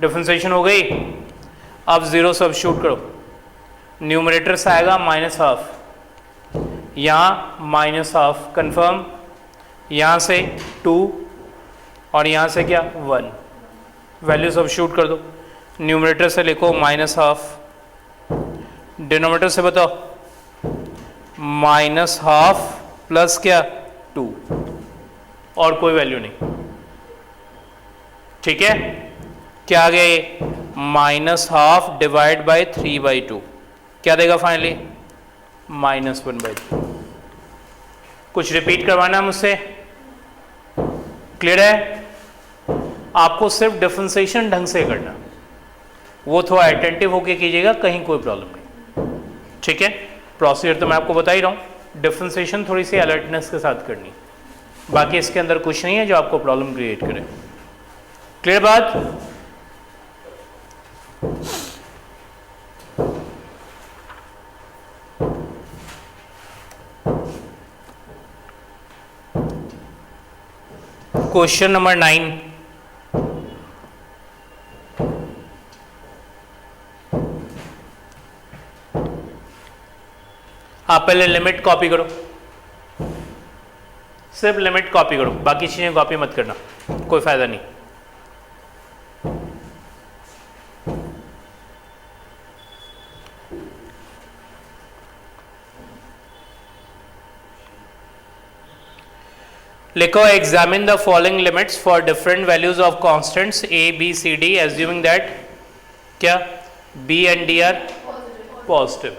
डिफरेंशिएशन हो गई। अब 0 सब्स्टिट्यूट करो, न्यूमरेटर से आएगा -1/2, यहाँ -1/2 कंफर्म, यहाँ से 2 और यहाँ से क्या? 1। वैल्यू सब्स्टिट्यूट कर दो। न्यूमरेटर से लिखो -1/2, डिनोमिनेटर से बताओ -1/2 प्लस क्या? 2। और कोई वैल्यू नहीं। ठीक है, क्या आ गया ये -12 डिवाइड बाई 3/2 क्या देगा फाइनली -1/3। कुछ रिपीट करवाना मुझसे, क्लियर है? आपको सिर्फ डिफरेंशिएशन ढंग से करना, वो थोड़ा अटेंटिव होके कीजिएगा, कहीं कोई प्रॉब्लम नहीं। ठीक है, प्रोसीजर तो मैं आपको बता ही रहा हूँ, डिफरेंशिएशन थोड़ी सी अलर्टनेस के साथ करनी, बाकी इसके अंदर कुछ नहीं है जो आपको प्रॉब्लम क्रिएट करे। क्लियर बात? क्वेश्चन नंबर 9, आप पहले लिमिट कॉपी करो, सिर्फ लिमिट कॉपी करो, बाकी चीजें कॉपी मत करना, कोई फायदा नहीं। लिखो examine the following limits for different values of constants A B C D assuming that क्या B and D are positive.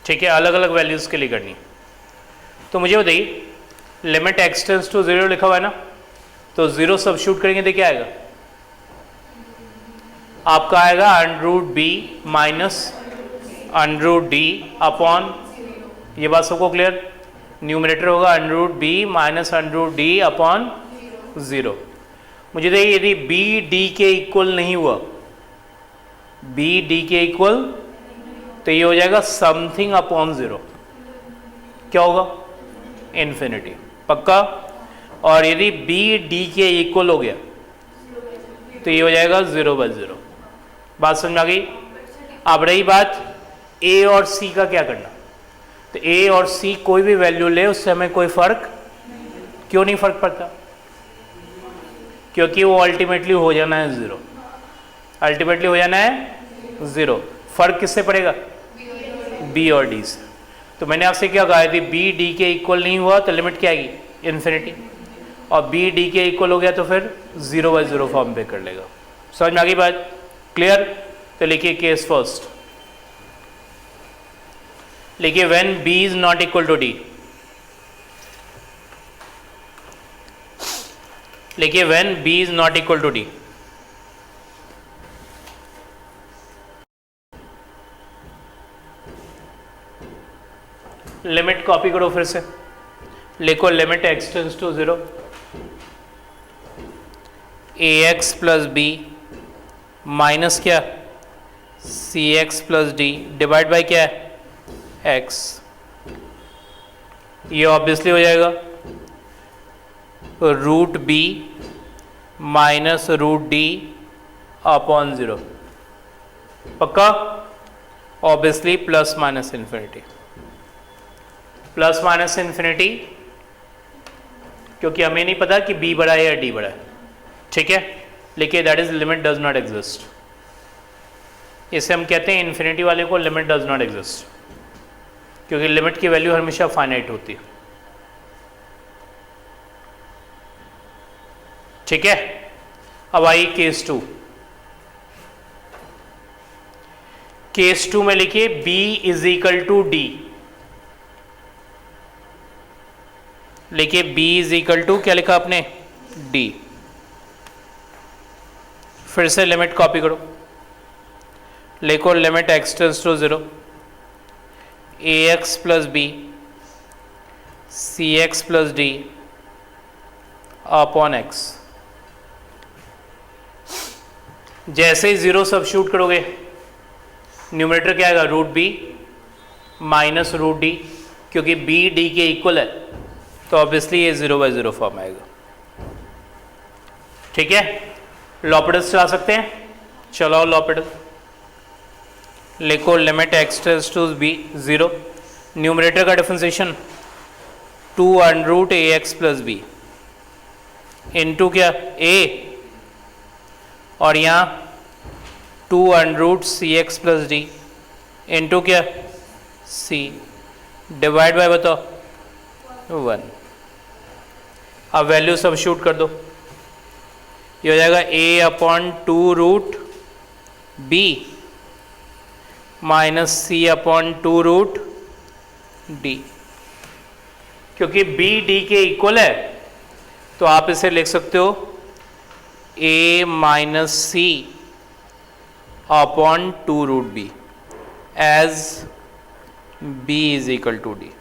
ठीक है, अलग अलग वैल्यूज के लिए करनी। तो मुझे बताइए लिमिट एक्स टेंड्स टू 0 लिखा हुआ है ना, तो 0 सब्स्टिट्यूट करेंगे तो क्या आएगा? आपका आएगा √b माइनस √d अपॉन, ये बात सबको क्लियर? न्यूमरेटर होगा √b माइनस √d अपॉन 0। मुझे देखिए यदि b d के इक्वल नहीं हुआ, b d के इक्वल, तो ये हो जाएगा समथिंग अपॉन 0। क्या होगा? इन्फिनिटी। पक्का? और यदि b d के इक्वल हो गया तो ये हो जाएगा 0/0। बात समझ आ गई? अब रही बात a और c का क्या करना, तो a और c कोई भी वैल्यू ले उससे हमें कोई फर्क क्यों नहीं फर्क पड़ता? क्योंकि वो अल्टीमेटली हो जाना है 0, अल्टीमेटली हो जाना है 0। फर्क किससे पड़ेगा? b और d से। तो मैंने आपसे क्या कहा, यदि b d के इक्वल नहीं हुआ तो लिमिट क्या आएगी? इन्फिनिटी। और b d के इक्वल हो गया तो फिर 0/0 फॉर्म पे कर लेगा। समझ में आ गई बात? क्लियर? तो लिखिए केस फर्स्ट, लिखिए when b is not equal to d, लिखिए when b is not equal to d। Limit copy करो फिर से, लिखो limit x tends to 0 ax plus b minus क्या cx plus d divide by क्या है x। ये ऑब्वियसली हो जाएगा √b माइनस √d अपॉन 0। पक्का? Obviously plus minus infinity, plus minus infinity, क्योंकि हमें नहीं पता कि b बड़ा है या d बड़ा है। ठीक है, लिखिए that is limit does not exist. इसे हम कहते हैं इन्फिनिटी वाले को लिमिट डज नॉट एग्जिस्ट, क्योंकि लिमिट की वैल्यू हमेशा फाइनाइट होती है। ठीक है, अब आइए केस 2। केस 2 में लिखिए b is equal to d, लिखिए b इज इक्वल टू क्या लिखा आपने? d। फिर से लिमिट कॉपी करो, लिखो limit x tends to 0 ax plus b cx plus d upon x। जैसे ही 0 सब्स्टिट्यूट करोगे न्यूमरेटर क्या आएगा? √b माइनस √d, क्योंकि b d के इक्वल है तो ऑब्वियसली ये 0/0 फॉर्म आएगा। ठीक है, लॉपिटल्स चला सकते हैं? चलाओ लॉपिटल, लिखो limit x tends to b 0, numerator का differentiation 2√ax plus b into क्या a, और यहाँ 2√cx प्लस d इंटू क्या c डिवाइड बाय बताओ 1। अब वैल्यू सब्स्टिट्यूट कर दो, ये हो जाएगा a upon 2 root B minus C upon 2 root D. क्योंकि b d के इक्वल है तो आप इसे लिख सकते हो a minus C upon 2 root B as b is equal to D.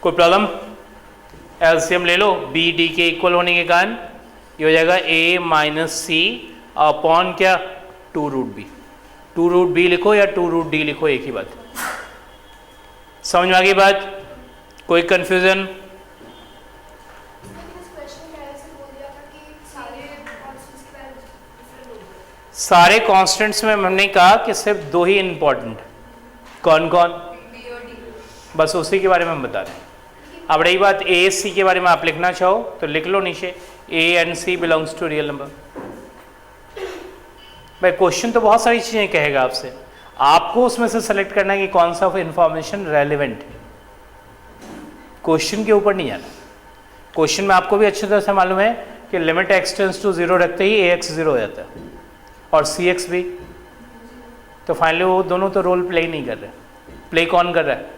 कोई प्रॉब्लम? एलसीएम ले लो, b d के इक्वल होने के कारण ये हो जाएगा a माइनस सी अपॉन क्या 2 रूट बी। 2 रूट बी लिखो या 2 रूट डी लिखो, एक ही बात। समझ में आ गई बात? कोई कंफ्यूजन? सारे कांस्टेंट्स में हमने कहा कि सिर्फ 2 ही इंपॉर्टेंट। कौन कौन? बस उसी के बारे में हम बता रहे हैं। अब रही बात ए सी के बारे में, आप लिखना चाहो तो लिख लो नीचे, A and C belongs to real number. भाई क्वेश्चन तो बहुत सारी चीजें कहेगा आपसे, आपको उसमें से सेलेक्ट करना है कि कौन सा इंफॉर्मेशन रेलिवेंट है। क्वेश्चन के ऊपर नहीं जाना। क्वेश्चन में आपको भी अच्छी तरह से मालूम है कि लिमिट एक्स टेंस टू 0 रखते ही ए एक्स 0 हो जाता है और सी एक्स भी। तो फाइनली वो दोनों तो रोल प्ले ही नहीं कर रहे। प्ले कौन कर रहा है?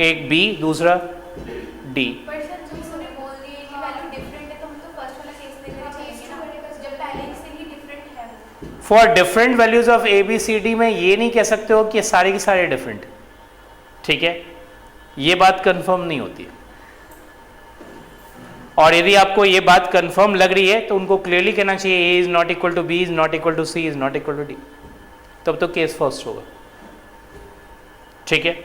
एक बी, दूसरा D. For different values of A B C D में ये नहीं कह सकते हो कि सारे के सारे डिफरेंट, ठीक है? ये बात कंफर्म नहीं होती। और यदि आपको ये बात कंफर्म लग रही है तो उनको क्लियरली कहना चाहिए A is not equal to B is not equal to C is not equal to D, तब तो केस फर्स्ट होगा, ठीक है?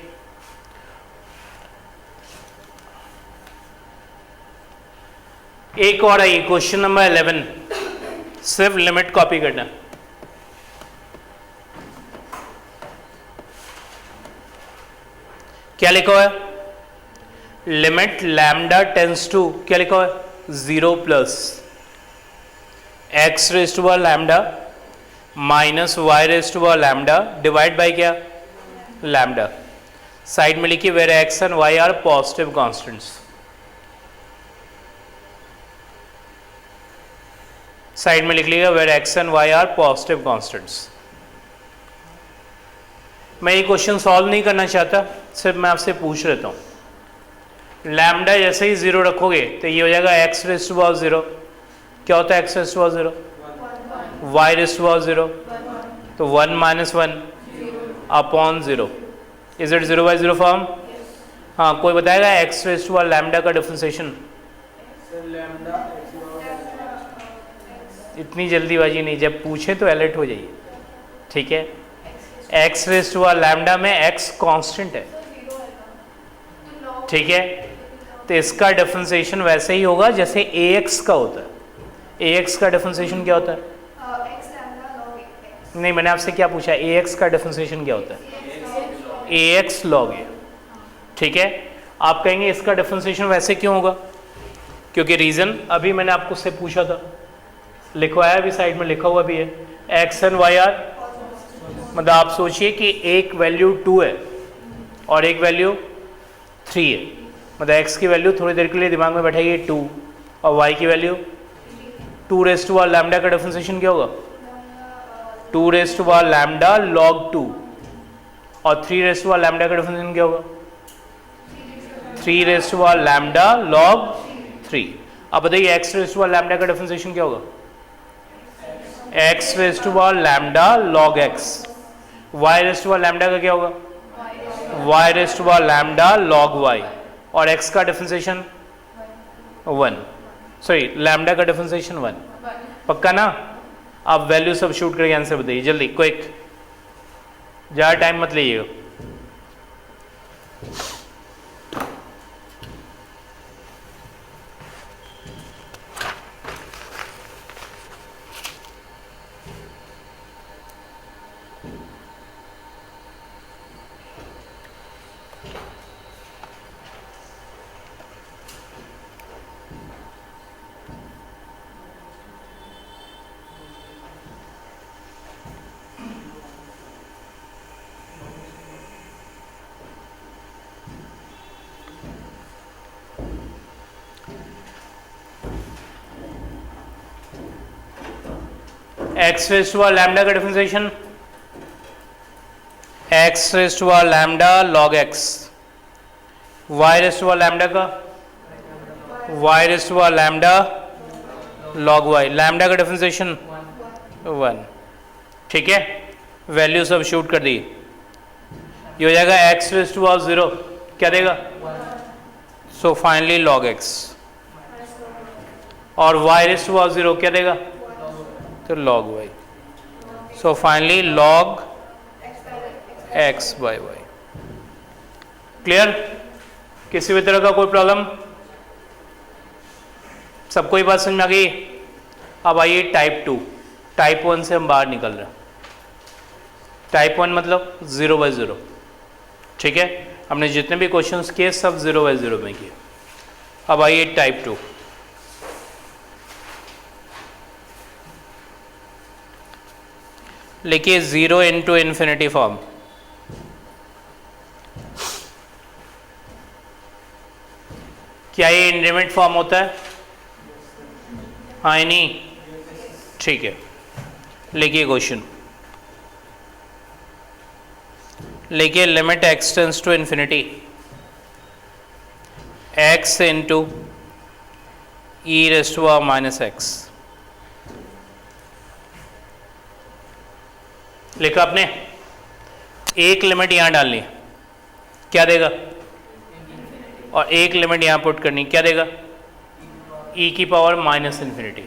एक और आइए, क्वेश्चन नंबर 11, सिर्फ लिमिट कॉपी करना। क्या लिखा हुआ है? लिमिट लैम्डा टेंस टू, क्या लिखा हुआ है? 0 plus x raise to power lambda minus y raise to power lambda divide by क्या? लैम्डा। साइड में लिखिए where x and y are positive constants. Side में लिख लीजिएगा where x and y are positive constants. मैं ये question solve नहीं करना चाहता, सिर्फ मैं आपसे पूछ लेता हूँ। लैम्डा जैसे ही 0 रखोगे तो ये हो जाएगा एक्स रेज टू पावर 0। क्या होता है x raise to power 0? Y raise to power 0। तो 1 minus 1 upon 0। Is it 0 by 0 form? हाँ, कोई बताएगा x raise to power lambda का डिफरेंशिएशन? इतनी जल्दीबाजी नहीं, जब पूछे तो अलर्ट हो जाइए, ठीक है? X raise to power lambda में एक्स कांस्टेंट है, ठीक है? तो इसका डिफरेंशिएशन वैसे ही होगा जैसे ए एक्स का होता है। ए एक्स का डिफरेंशिएशन क्या होता है? नहीं, मैंने आपसे क्या पूछा? ए एक्स का डिफरेंशिएशन क्या होता है? ए एक्स लॉग ए, ठीक है? आप कहेंगे इसका डिफरेंशिएशन वैसे क्यों होगा? क्योंकि रीजन अभी मैंने आपको उससे पूछा था, लिखवाया भी, साइड में लिखा हुआ भी है, एक्स एंड वाई आर। मतलब आप सोचिए कि एक वैल्यू 2 है और एक वैल्यू 3 है, मतलब x की वैल्यू थोड़ी देर के लिए दिमाग में बैठाइए 2 और y की value 2 raise to power lambda का डिफरेंशिएशन क्या होगा? 2 raise to power lambda log 2 और 3 रेज टू पावर लैम्डा का डिफरेंशिएशन क्या होगा? 3 raise to power lambda log 3। अब बताइए x raise to power lambda का डिफरेंशिएशन क्या होगा? x raise to power lambda log x। y raise to power lambda का क्या होगा? y raise to power lambda log y। और x का डिफरेंशिएशन 1, सॉरी लैम्डा का डिफरेंशिएशन 1। पक्का ना? आप वैल्यू सब शूट करके आंसर बताइए जल्दी, क्विक, ज़्यादा टाइम मत लीजिएगा। एक्स रेज टू लैम्डा का differentiation X raise to lambda log X, Y raise to lambda का Y raise to lambda log Y, lambda का डिफरेंशिएशन 1। ठीक है, वैल्यू सब शूट कर दी। ये हो जाएगा एक्स रेज टू 0, क्या देगा? सो फाइनली लॉग एक्स, और वाई रेज टू 0 क्या देगा? तो log y. So finally log x by y. Clear? किसी भी तरह का कोई प्रॉब्लम? सबको ये बात समझ में आ गई? अब आइए टाइप 2। टाइप 1 से हम बाहर निकल रहे हैं। टाइप 1 मतलब 0/0। ठीक है, हमने जितने भी क्वेश्चंस किए सब 0/0 में किए। अब आइए टाइप 2। लिखिए 0 इंटू इन्फिनिटी फॉर्म। क्या ये इंडेफिनिट फॉर्म होता है? हाँ नहीं? ठीक है, लिखिए क्वेश्चन। लिखिए limit x tends to infinity x into e raise to power minus x. लिखा आपने? एक लिमिट यहां डालनी, क्या देगा? और एक लिमिट यहां पुट करनी, क्या देगा? ई की पावर माइनस इन्फिनिटी।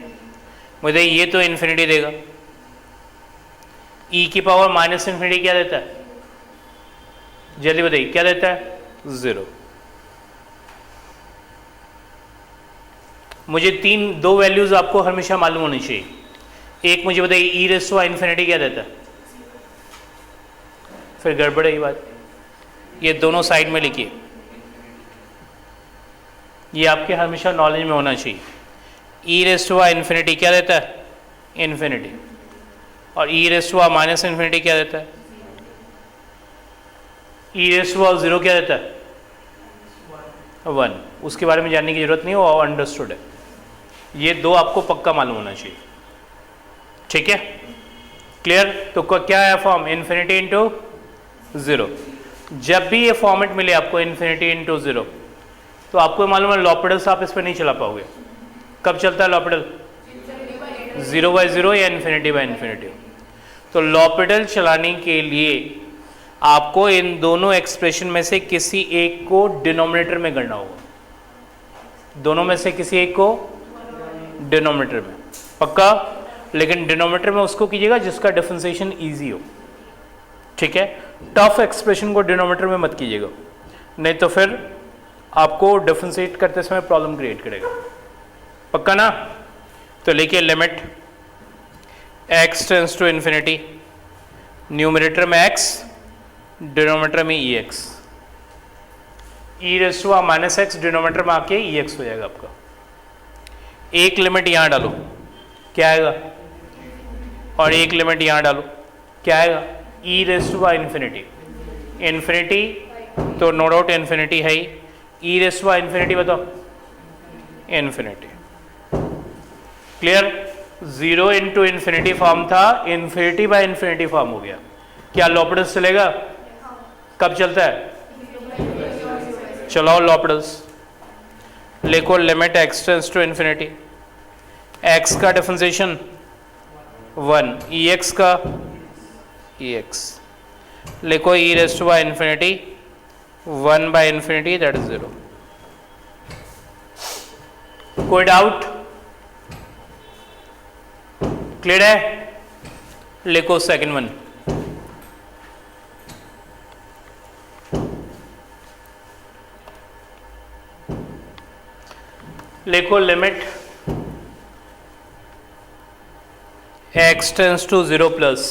मुझे ये तो इन्फिनिटी देगा। ई की पावर माइनस इन्फिनिटी क्या देता है? जल्दी बताइए, क्या देता है? 0। मुझे दो वैल्यूज आपको हमेशा मालूम होनी चाहिए। एक मुझे बताइए ई रेज़ टू इन्फिनिटी क्या देता है? फिर गड़बड़ है ये बात। ये दोनों साइड में लिखिए, ये आपके हमेशा नॉलेज में होना चाहिए। ई रेज़ टू इन्फिनिटी क्या देता है? इन्फिनिटी। और e raise to minus infinity क्या देता है? ई रेज़ टू 0 क्या देता है? 1। उसके बारे में जानने की जरूरत नहीं, वो अंडरस्टूड है। ये दो आपको पक्का मालूम होना चाहिए। ठीक है, क्लियर? तो क्या है फॉर्म? Infinity into 0। जब भी ये फॉर्मेट मिले आपको इन्फिनिटी इंटू 0, तो आपको मालूम है लॉपिडल्स आप इस पर नहीं चला पाओगे। कब चलता है लॉपिडल? 0/0 या इन्फिनिटी बाय इन्फिनिटी। तो लॉपिडल चलाने के लिए आपको इन दोनों एक्सप्रेशन में से किसी एक को डिनोमिनेटर में करना होगा। दोनों में से किसी एक को डिनोमिनेटर में, पक्का? लेकिन डिनोमिनेटर में उसको कीजिएगा जिसका डिफरेंशिएशन इजी हो। ठीक है, टफ एक्सप्रेशन को डिनोमिनेटर में मत कीजिएगा, नहीं तो फिर आपको डिफरेंशिएट करते समय प्रॉब्लम क्रिएट करेगा। पक्का ना? तो लिखिए limit x tends to infinity, numerator में x, डिनोमिनेटर में ex। E raise to minus x denominator में आके ex हो जाएगा आपका। एक लिमिट यहां डालो, क्या आएगा? और एक लिमिट यहां डालो, क्या आएगा? E raise to infinity. Infinity तो नो डाउट इन्फिनिटी है ही। ई रेज़ टू इन्फिनिटी बताओ? Infinity. Clear? 0 into infinity form था, इन्फिनिटी बाय इन्फिनिटी फॉर्म हो गया। क्या लॉपिडल्स चलेगा? कब चलता है? चलाओ लॉपिडल्स। लिखो limit x tends to infinity, x का डिफरेंशिएशन 1, ई एक्स का ex। लिखो e raise to infinity 1 by infinity that is 0। कोई डाउट? क्लियर है? लिखो सेकंड वन। लिखो limit x tends to 0 plus,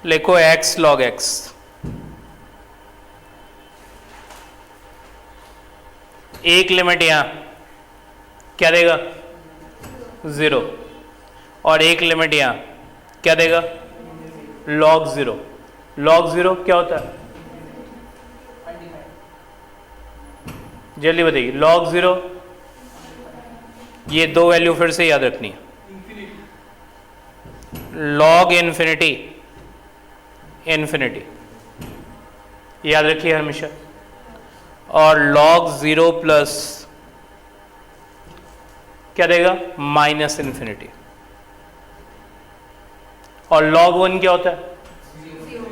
लिखो x log x। एक लिमिट यहां क्या देगा? 0। और एक लिमिट यहां क्या देगा? log 0। log 0 क्या होता है? जल्दी बताइए। log 0, ये दो वैल्यू फिर से याद रखनी है। लॉग इन्फिनिटी, इन्फिनिटी याद रखिए हमेशा, और लॉग 0 प्लस क्या देगा, माइनस इन्फिनिटी। और लॉग 1 क्या होता है,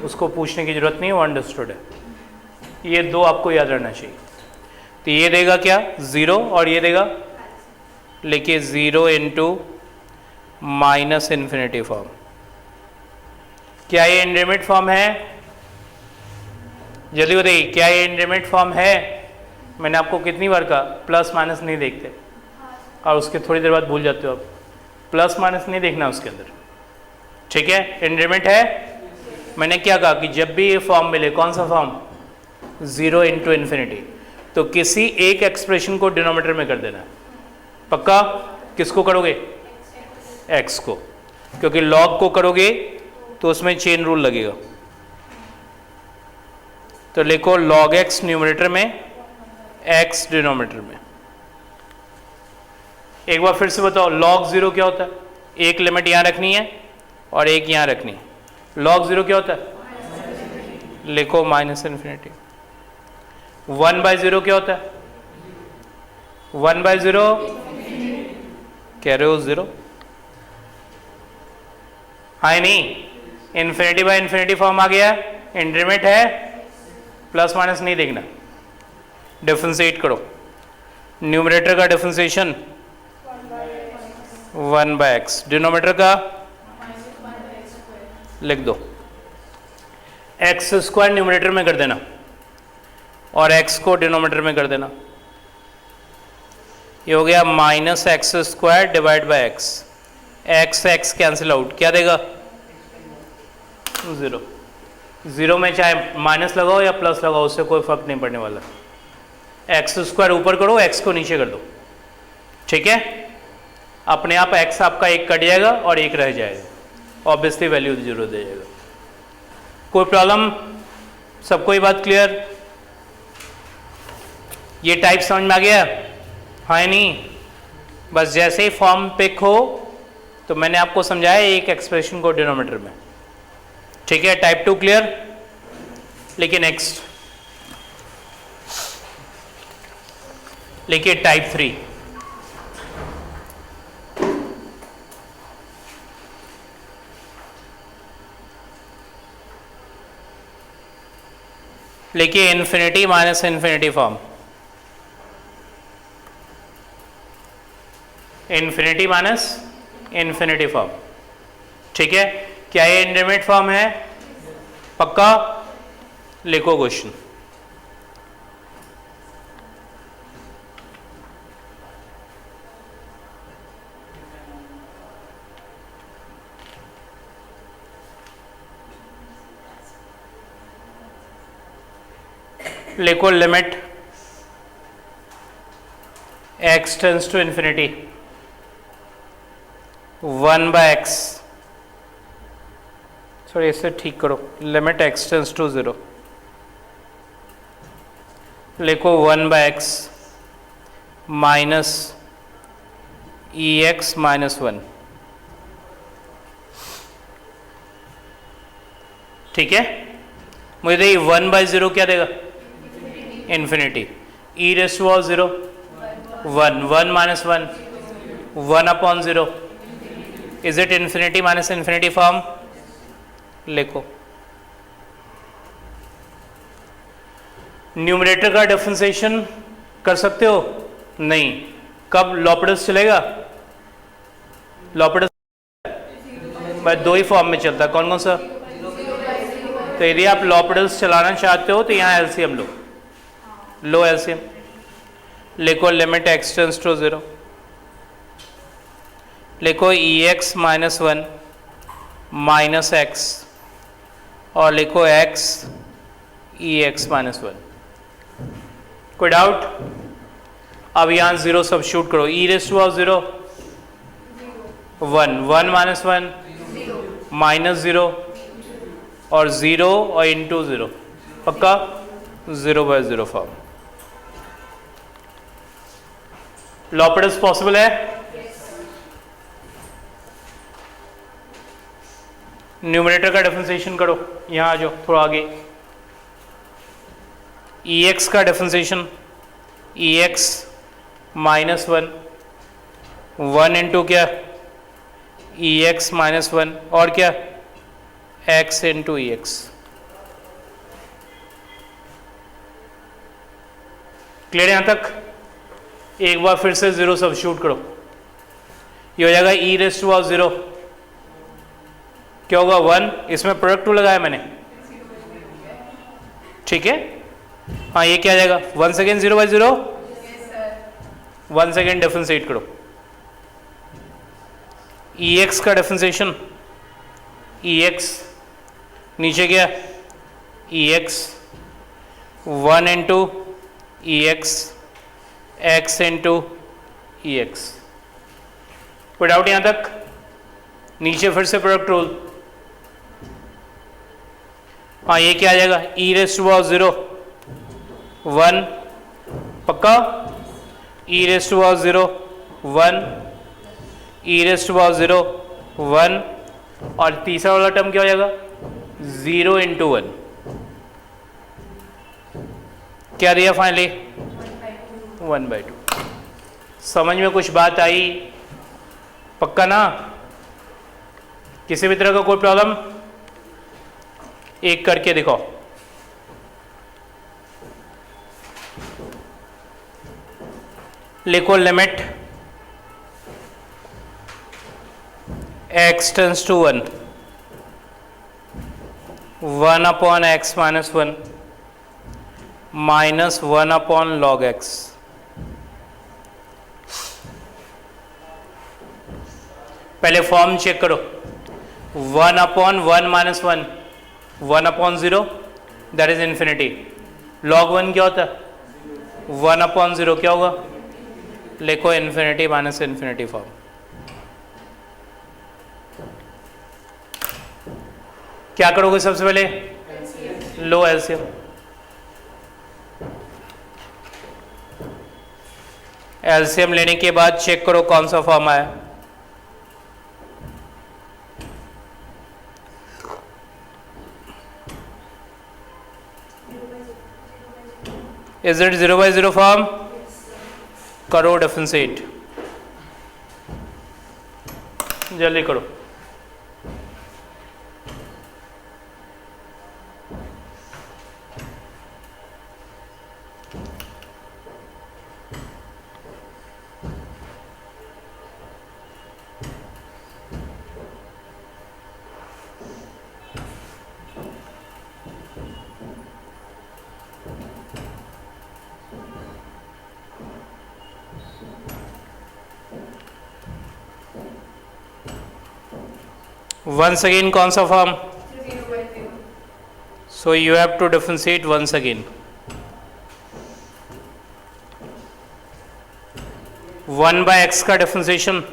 उसको पूछने की जरूरत नहीं है, वो अंडरस्टूड है। ये दो आपको याद रहना चाहिए। तो ये देगा क्या, 0, और ये देगा, लिखिए 0 इंटू माइनस इन्फिनिटी फॉर्म। क्या ये इंडेमिट फॉर्म है, जल्दी बताइए, क्या ये इंडेमिट फॉर्म है? मैंने आपको कितनी बार कहा प्लस माइनस नहीं देखते, और उसके थोड़ी देर बाद भूल जाते हो आप। प्लस माइनस नहीं देखना उसके अंदर, ठीक है? इंडेमिट है। मैंने क्या कहा कि जब भी ये फॉर्म मिले, कौन सा फॉर्म, 0 इंटू इन्फिनिटी, तो किसी एक एक्सप्रेशन को डिनोमिनेटर में कर देना। पक्का? किसको करोगे, x को, क्योंकि log को करोगे तो उसमें चेन रूल लगेगा। तो लिखो log x न्यूमरेटर में, x डिनोमिनेटर में। एक बार फिर से बताओ, log 0 क्या होता है? एक लिमिट यहां रखनी है और एक यहां रखनी है। log 0 क्या होता है, लिखो माइनस इन्फिनिटी। 1/0 क्या होता है, 1/0 कह रहे हो 0, हाँ नहीं, इन्फिनिटी बाय इन्फिनिटी फॉर्म आ गया, इंडेमिट है, प्लस माइनस नहीं देखना। डिफरेंशिएट करो, न्यूमरेटर का डिफरेंशिएशन 1/x, डिनोमिनेटर का लिख दो, x² न्यूमरेटर में कर देना और x को डिनोमिनेटर में कर देना। ये हो गया -x² divide by x, x cancel out, क्या देगा, 0। 0 में चाहे माइनस लगाओ या प्लस लगाओ, उससे कोई फर्क नहीं पड़ने वाला। x² ऊपर करो, x को नीचे कर दो, ठीक है? अपने आप x आपका एक कट जाएगा और एक रह जाएगा, ऑब्वियसली वैल्यू 0 दे जाएगा। कोई प्रॉब्लम, सबको ये बात क्लियर? ये टाइप समझ में आ गया, हाँ नहीं? बस जैसे ही फॉर्म पिक हो तो मैंने आपको समझाया एक एक्सप्रेशन को डिनोमिनेटर में, ठीक है? Type 2 clear? लेकिन नेक्स्ट लिखिए टाइप 3। लिखिए infinity minus infinity form, infinity minus infinity form, ठीक है? क्या ये इंडेमिट फॉर्म है? पक्का? लिखो क्वेश्चन। लिखो limit x tends to infinity 1/x, sorry इसे ठीक करो, लिमिट x टेंस टू 0, लिखो 1/x माइनस EX माइनस 1, ठीक है? मुझे देखिए 1/0 क्या देगा, infinity. e raise to 0, 1, 1 minus 1, 1/0। Is it infinity minus infinity form? लिखो न्यूमरेटर का डिफरेंशिएशन कर सकते हो? नहीं। कब लॉपिडस चलेगा? लॉपिडस भाई दो ही फॉर्म में चलता है, कौन कौन सा? तो यदि आप लॉपिडस चलाना चाहते हो तो यहाँ एलसीएम लो, लो एलसीएम। लिखो लिमिट x टेंस टू 0, लिखो EX माइनस 1 माइनस x, और लिखो x EX माइनस 1। कोई डाउट? अब यहाँ 0 सब्स्टिट्यूट करो, e raise to 0, 1, 1 minus 1 minus 0 और 0 और इंटू 0, पक्का? 0/0 फॉर्म। लॉपिडस पॉसिबल है? न्यूमरेटर का डिफरेंशिएशन करो, यहाँ आ जाओ थोड़ा आगे। ई एक्स का differentiation, E X minus one, one into क्या, ई एक्स माइनस वन, और क्या, X into E X. Clear यहाँ तक? एक बार फिर से जीरो सब्स्टिट्यूट करो, ये हो जाएगा ई रेज़ टू पावर जीरो, क्या होगा वन, इसमें प्रोडक्ट टू लगाया मैंने, ठीक है। हाँ ये क्या आ जाएगा, one second zero by zero, one second differentiate करो। ई एक्स का डिफरेंशिएशन, ई एक्स नीचे क्या, E x one into E x, x into E x. कोई डाउट यहाँ तक? नीचे फिर से प्रोडक्ट रूल, हाँ ये क्या आ जाएगा, ई raise to power zero one, पक्का, E raise to power zero one, E raise to power zero one, और तीसरा वाला टर्म क्या हो जाएगा, जीरो इंटू वन। क्या दिया फाइनली, वन बाई टू। समझ में कुछ बात आई? पक्का ना? किसी भी तरह का कोई प्रॉब्लम? एक करके दिखाओ। लिखो limit x tends to one, one upon x minus one minus one upon log x. पहले फॉर्म चेक करो, one upon one minus one, one upon zero that is infinity, log one क्या होता है, one upon zero क्या होगा, लिखो infinity minus infinity form. क्या करोगे सबसे पहले, लो एलसीएम, एलसीएम लेने के बाद चेक करो कौन सा फॉर्म आया। Is it zero by zero form? करो डिफरेंशिएट, जल्दी करो। Once again कौन सा फॉर्म? So you have to differentiate once again. One by X का differentiation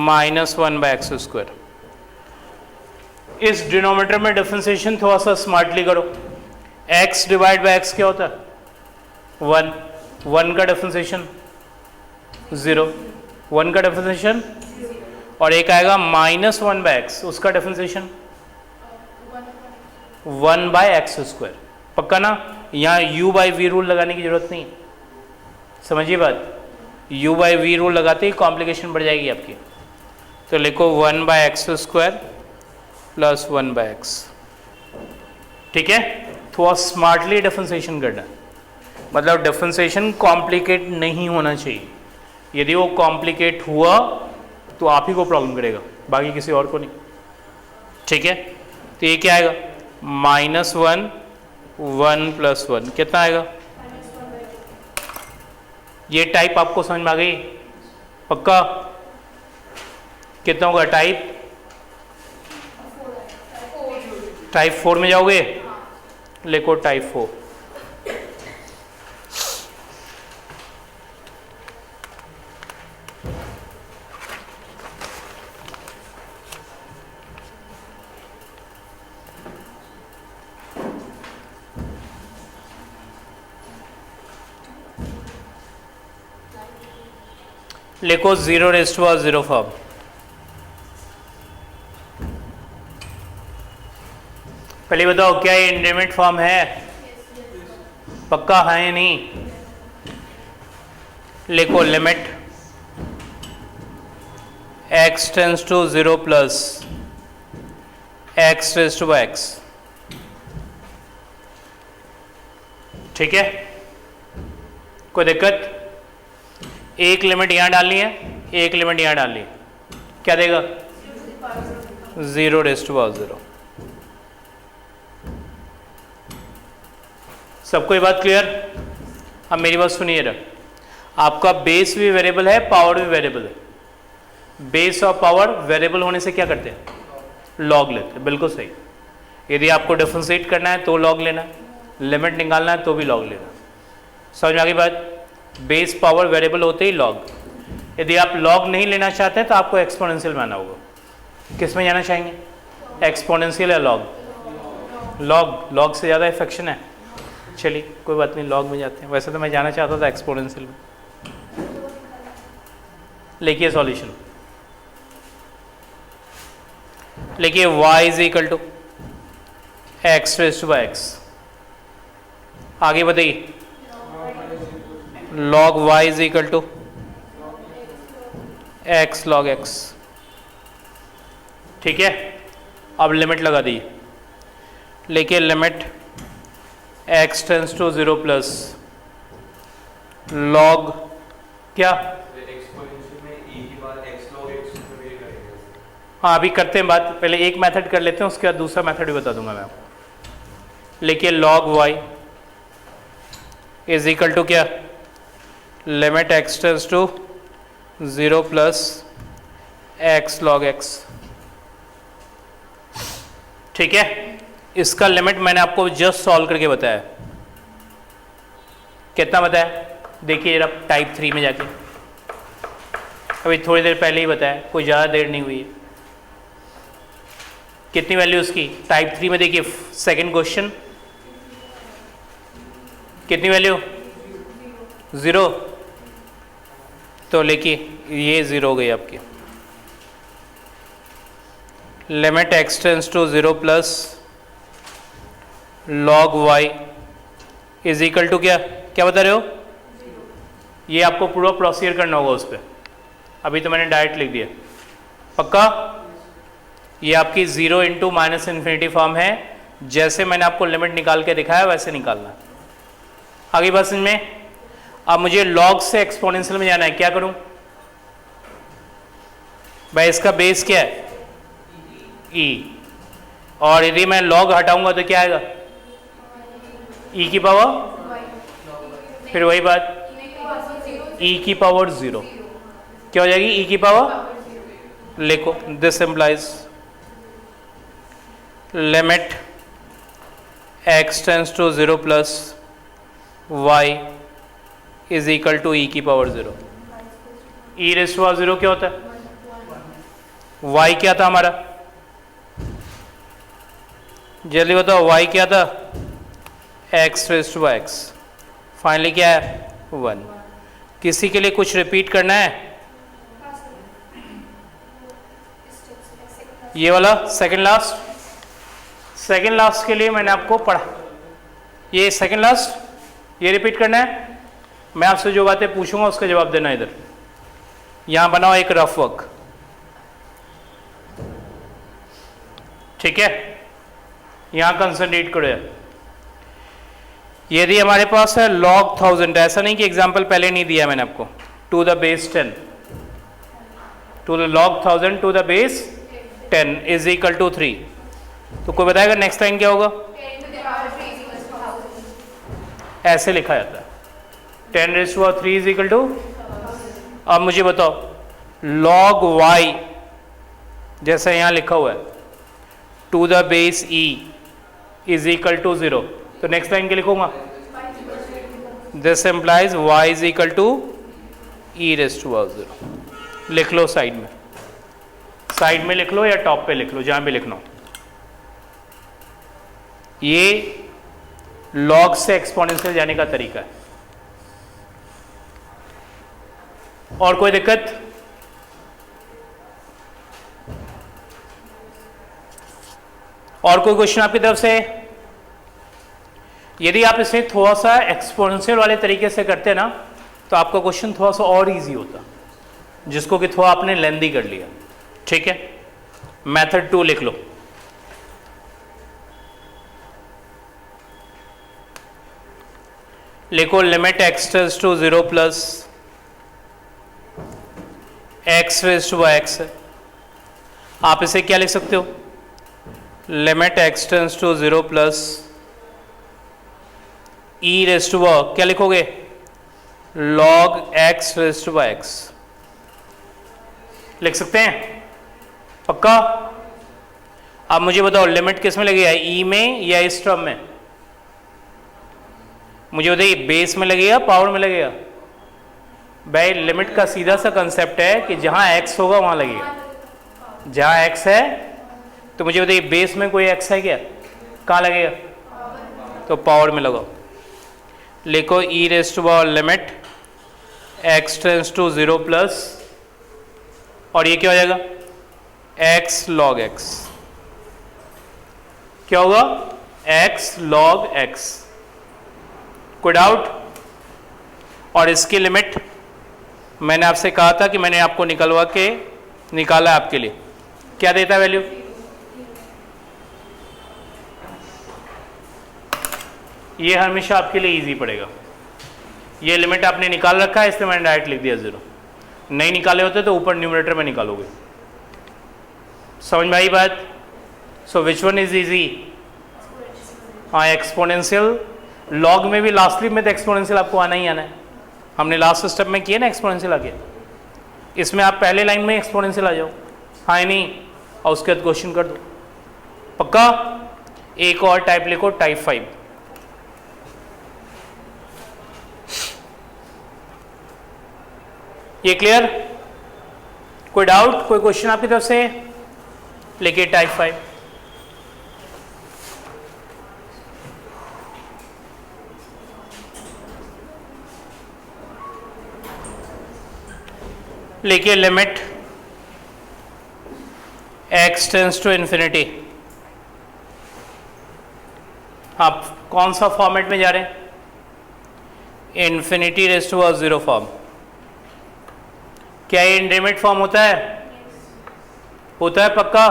minus one by X square. इस डिनोमिनेटर में डिफरेंशिएशन थोड़ा सा स्मार्टली करो। x डिवाइड बाय एक्स क्या होता है, वन, वन का डिफरेंशिएशन जीरो, वन का डिफरेंशिएशन, और एक आएगा माइनस वन बाय एक्स, उसका differentiation one by X square. पक्का ना? यहाँ u बाई वी रूल लगाने की जरूरत नहीं, समझिए बात, u बाई वी रूल लगाते ही कॉम्प्लिकेशन बढ़ जाएगी आपकी। तो लिखो one by X square plus one by x, ठीक है। थोड़ा स्मार्टली डिफरेंशिएशन करना, मतलब डिफरेंशिएशन कॉम्प्लिकेट नहीं होना चाहिए। यदि वो कॉम्प्लिकेट हुआ तो आप ही को प्रॉब्लम करेगा, बाकी किसी और को नहीं, ठीक है। तो ये क्या आएगा, minus one, one plus one, कितना आएगा, ये टाइप आपको समझ में आ गई? पक्का? कितना होगा टाइप? टाइप 4 में जाओगे, लिखो टाइप 4। लिखो zero raise to power zero form. पहले बताओ क्या ये इंडेफिनिट फॉर्म है? पक्का है या नहीं? लिखो limit x tends to 0 plus x raise to x। ठीक है, कोई दिक्कत? एक लिमिट यहां डालनी है, एक लिमिट यहां डालनी है, क्या देगा? 0 रेज टू 0। सबको ये बात क्लियर? अब मेरी बात सुनिए रहा, आपका बेस भी वेरिएबल है, पावर भी वेरिएबल है। बेस और पावर वेरिएबल होने से क्या करते हैं? लॉग लेते हैं। बिल्कुल सही। यदि आपको डिफरेंशिएट करना है तो लॉग लेना, लिमिट निकालना है तो भी लॉग लेना। समझ में आ गई बात? बेस पावर वेरिएबल होते ही लॉग। यदि आप लॉग नहीं लेना चाहते हैं तो आपको एक्सपोनेंशियल में आना होगा। किस में जाना चाहेंगे? एक्सपोनेंशियल या लॉग? लॉग। लॉग से ज़्यादा इफेक्शन है। चलिए कोई बात नहीं, लॉग में जाते हैं। वैसे तो मैं जाना चाहता था एक्सपोनेंशियल में। लिखिए सॉल्यूशन, लिखिए y is equal to x raise to x। आगे बताइए, log y is equal to x log x। ठीक है, अब लिमिट लगा दी। लिखिए limit x tends to 0 plus log क्या? हाँ अभी करते हैं बात, पहले एक मेथड कर लेते हैं, उसके बाद दूसरा मेथड भी बता दूंगा मैं आपको। लिखिए log y is equal to क्या? Limit x tends to 0 plus x log x। ठीक है, इसका लिमिट मैंने आपको जस्ट सॉल्व करके बताया। कितना बताया? देखिए जरा टाइप 3 में जाके, अभी थोड़ी देर पहले ही बताया, कोई ज़्यादा देर नहीं हुई है। कितनी वैल्यू उसकी? टाइप 3 में देखिए सेकंड क्वेश्चन, कितनी वैल्यू? 0। तो लिखिए ये 0 हो गई आपकी। Limit x tends to 0 plus log y is equal to क्या? क्या बता रहे हो? ये आपको पूरा प्रोसीजर करना होगा उस पर। अभी तो मैंने डायरेक्ट लिख दिया। पक्का? ये आपकी 0 इंटू माइनस इन्फिनिटी फॉर्म है। जैसे मैंने आपको लिमिट निकाल के दिखाया वैसे निकालना। आगे बस इनमें अब मुझे log से एक्सपोनेंशियल में जाना है, क्या करूं भाई? इसका बेस क्या है? e। और यदि मैं log हटाऊंगा तो क्या आएगा? e की पावर, फिर वही बात e की पावर 0। क्या हो जाएगी? e की पावर। लिखो this implies limit x tends to 0 plus y is equal to e की पावर 0। e रेज़ टू 0 क्या होता है? y क्या था हमारा? जल्दी बताओ, y क्या था? x raise to x। Finally क्या है? 1। किसी के लिए कुछ रिपीट करना है? ये वाला सेकंड लास्ट। सेकंड लास्ट के लिए मैंने आपको पढ़ा, ये सेकंड लास्ट, ये रिपीट करना है। मैं आपसे जो बातें पूछूंगा उसका जवाब देना। इधर यहां बनाओ एक रफ वर्क। ठीक है, यहां कंसंट्रेट करो। यदि हमारे पास है log 1000, ऐसा नहीं कि एग्जांपल पहले नहीं दिया मैंने आपको, to the base 10, to the log 1000 to the base 10 is equal to 3। तो कोई बताएगा नेक्स्ट लाइन क्या होगा? ऐसे लिखा जाता है 10 raise to 3 is equal to. अब मुझे बताओ log y जैसा यहां लिखा हुआ है to the base e is equal to 0, तो नेक्स्ट लाइन क्या लिखूंगा? This implies y is equal to e raise to 0। लिख लो साइड में, साइड में लिख लो या टॉप पे लिख लो, जहां भी लिखना हो। ये log से एक्सपोनेंशियल जाने का तरीका है। और कोई दिक्कत? और कोई क्वेश्चन आपकी तरफ से? यदि आप इसे थोड़ा सा एक्सपोनेंशियल वाले तरीके से करते ना तो आपका क्वेश्चन थोड़ा सा और इजी होता, जिसको कि थोड़ा आपने लेंदी कर लिया। ठीक है, मेथड 2 लिख लो। लिखो limit x tends to 0 plus x raise to x है। आप इसे क्या लिख सकते हो? Limit x tends to 0 plus e raise to क्या लिखोगे? log x raise to x लिख सकते हैं? पक्का? अब मुझे बताओ लिमिट किस में लगेगा, e में या इस टर्म में? मुझे बताइए, बेस में लगेगा पावर में लगेगा? भाई लिमिट का सीधा सा कंसेप्ट है कि जहां x होगा वहां लगेगा। जहां x है तो मुझे बताइए बेस में कोई x है क्या? कहां लगेगा? तो पावर में लगाओ। लिखो e raise to power limit x tends to 0 plus, और ये क्या हो जाएगा? x log x। क्या होगा? x log x। कोई डाउट? और इसकी लिमिट मैंने आपसे कहा था कि मैंने आपको निकाला है आपके लिए। क्या देता है वैल्यू? ये हमेशा आपके लिए इजी पड़ेगा। ये लिमिट आपने निकाल रखा है इसलिए मैंने डायरेक्ट लिख दिया 0। नहीं निकाले होते तो ऊपर न्यूमरेटर में निकालोगे। समझ में आई बात? सो विच वन इज इजी? हाँ, एक्सपोनेंशियल। लॉग में भी लास्टली में तो एक्सपोनेंशियल आपको आना ही आना है। हमने लास्ट स्टेप में किया ना एक्सपोनेंशियल आगे। इसमें आप पहले लाइन में एक्सपोनेंशियल आ जाओ, हाँ या नहीं, और उसके बाद क्वेश्चन कर दो। पक्का? एक और टाइप लिखो, टाइप 5। ये क्लियर? कोई डाउट, कोई क्वेश्चन आपकी तरफ से? लिखिए टाइप 5। लिखिए limit x tends to infinity. आप कौन सा फॉर्मेट में जा रहे हैं? Infinity raise to 0 form. क्या ये इंडेमिट फॉर्म होता है? होता है पक्का?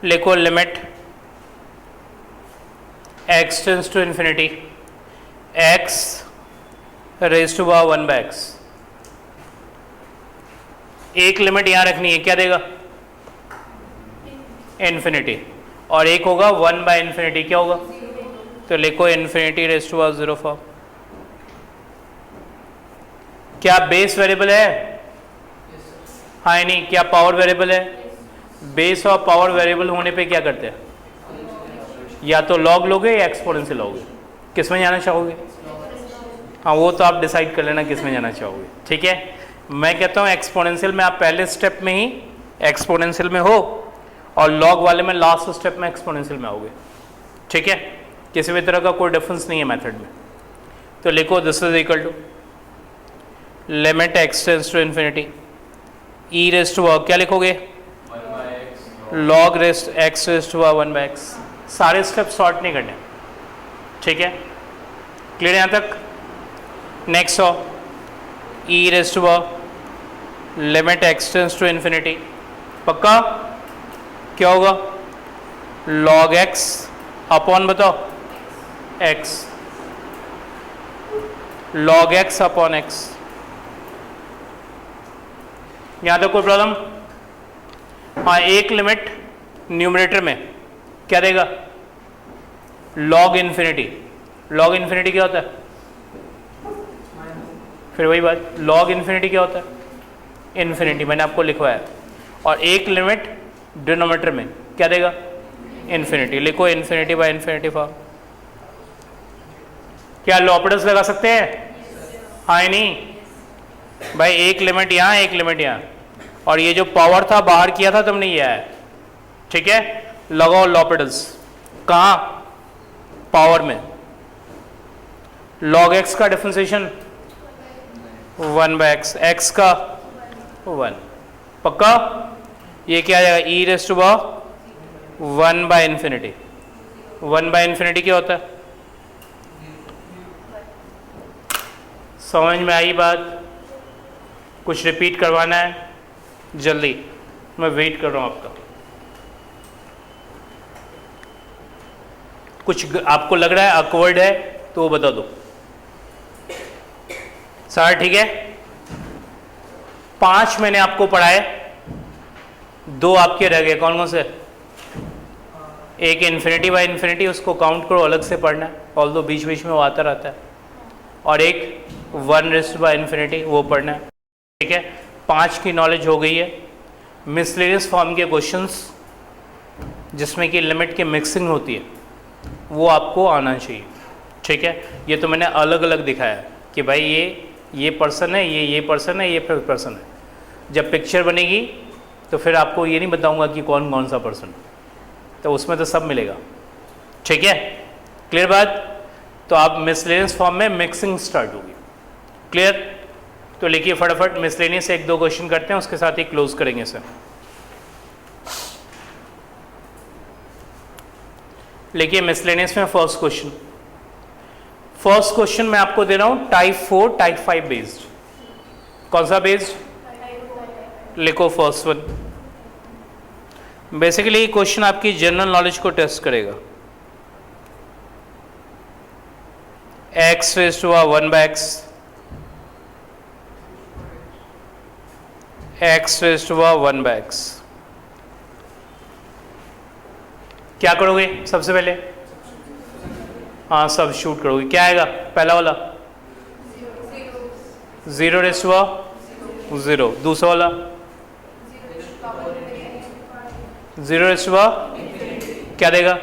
लिखो limit x tends to infinity x raise to 1/x। एक लिमिट यहां रखनी है, क्या देगा? इन्फिनिटी। और एक होगा 1/∞, क्या होगा? तो लिखो इन्फिनिटी रेज़ टू 0 फॉर्म। क्या बेस वेरिएबल है? हाँ नहीं? क्या पावर वेरिएबल है? बेस और पावर वेरिएबल होने पे क्या करते हैं? या तो लॉग लोगे या एक्सपोनेंशियल लोगे। किस में जाना चाहोगे? हाँ, वो तो आप डिसाइड कर लेना किस में जाना चाहोगे। ठीक है, मैं कहता हूँ एक्सपोनेंशियल में आप पहले स्टेप में ही एक्सपोनेंशियल में हो और लॉग वाले में लास्ट स्टेप में एक्सपोनेंशियल में आओगे। ठीक है, किसी भी तरह का कोई डिफरेंस नहीं है मेथड में। तो लिखो this is equal to limit x tends to infinity e raise to क्या लिखोगे? log x raise to 1/x। सारे स्टेप सॉर्ट नहीं करने। ठीक है, क्लियर यहाँ तक? नेक्स्ट हो e raise to limit x tends to infinity. पक्का? क्या होगा? log x अपॉन बताओ x। log x upon x। यहां तक कोई प्रॉब्लम? हाँ, एक लिमिट न्यूमरेटर में क्या देगा? log infinity. log इन्फिनिटी क्या होता है? फिर वही बात, log इन्फिनिटी क्या होता है? इन्फिनिटी। मैंने आपको लिखवाया। और एक लिमिट डिनोमिनेटर में क्या देगा? इन्फिनिटी। लिखो इन्फिनिटी बाय इन्फिनिटी फॉर्म। क्या लॉपिडल्स लगा सकते हैं? हाँ या नहीं? भाई एक लिमिट यहाँ, एक लिमिट यहाँ, और ये जो पावर था बाहर किया था तुमने, ये है। ठीक है, लगाओ लॉपिडल्स। कहाँ? पावर में। log x का डिफरेंशिएशन 1/x, x का 1। पक्का? ये क्या आ जाएगा, E raise to power 1 by infinity. 1 by infinity क्या होता है, समझ में आई बात? कुछ रिपीट करवाना है जल्दी, मैं वेट कर रहा हूँ आपका। कुछ आपको लग रहा है awkward है तो वो बता दो। सारा ठीक है? 5 मैंने आपको पढ़ाए, 2 आपके रह गए, कौन कौन से? एक इन्फिनिटी बाय इन्फिनिटी, उसको काउंट करो, अलग से पढ़ना है, ऑल्दो बीच बीच में वो आता रहता है। और एक 1 रेज़्ड बाय इन्फिनिटी, वो पढ़ना है। ठीक है, 5 की नॉलेज हो गई है। मिसलेनियस फॉर्म के क्वेश्चंस जिसमें कि लिमिट की मिक्सिंग होती है वो आपको आना चाहिए। ठीक है, ये तो मैंने अलग अलग दिखाया कि भाई ये पर्सन है, ये पर्सन है, ये पर्सन है। जब पिक्चर बनेगी तो फिर आपको ये नहीं बताऊंगा कि कौन कौन सा पर्सन, तो उसमें तो सब मिलेगा। ठीक है, क्लियर बात? तो आप मिसलेनियस फॉर्म में मिक्सिंग स्टार्ट होगी। क्लियर? तो लिखिए फटाफट, मिसलेनियस 1-2 क्वेश्चन करते हैं, उसके साथ ही क्लोज करेंगे इसे। लिखिए मिसलेनियस में फर्स्ट क्वेश्चन। फर्स्ट क्वेश्चन मैं आपको दे रहा हूं टाइप 4 टाइप 5 बेस्ड। कौन सा बेस्ड? लिखो फर्स्ट वन। बेसिकली ये क्वेश्चन आपकी जनरल नॉलेज को टेस्ट करेगा। x raised to power 1 by x, x raised to power 1 by x। क्या करोगे सबसे पहले? हाँ, सब शूट करोगे। क्या आएगा पहला वाला? 0 रेज़्ड टू पावर 0। दूसरा वाला 0 रेज़्ड टू पावर क्या देगा?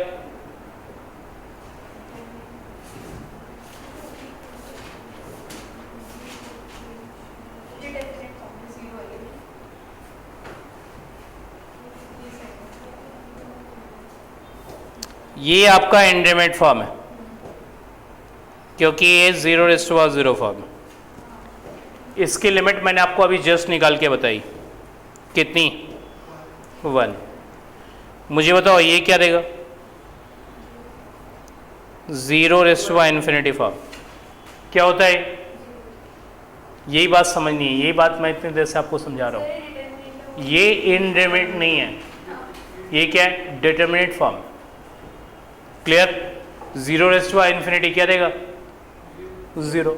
ये आपका इंडेटरमिनेट फॉर्म है क्योंकि ये 0 रेज़्ड टू पावर 0 फॉर्म है। इसकी लिमिट मैंने आपको अभी जस्ट निकाल के बताई, कितनी? 1। मुझे बताओ ये क्या देगा? 0 raised to power infinity form क्या होता है? यही बात समझनी है, यही बात मैं इतनी देर से आपको समझा रहा हूँ। ये इंडेटरमिनेट नहीं है, ये क्या है? Determinate form. Clear? 0 raised to power infinity क्या देगा? 0।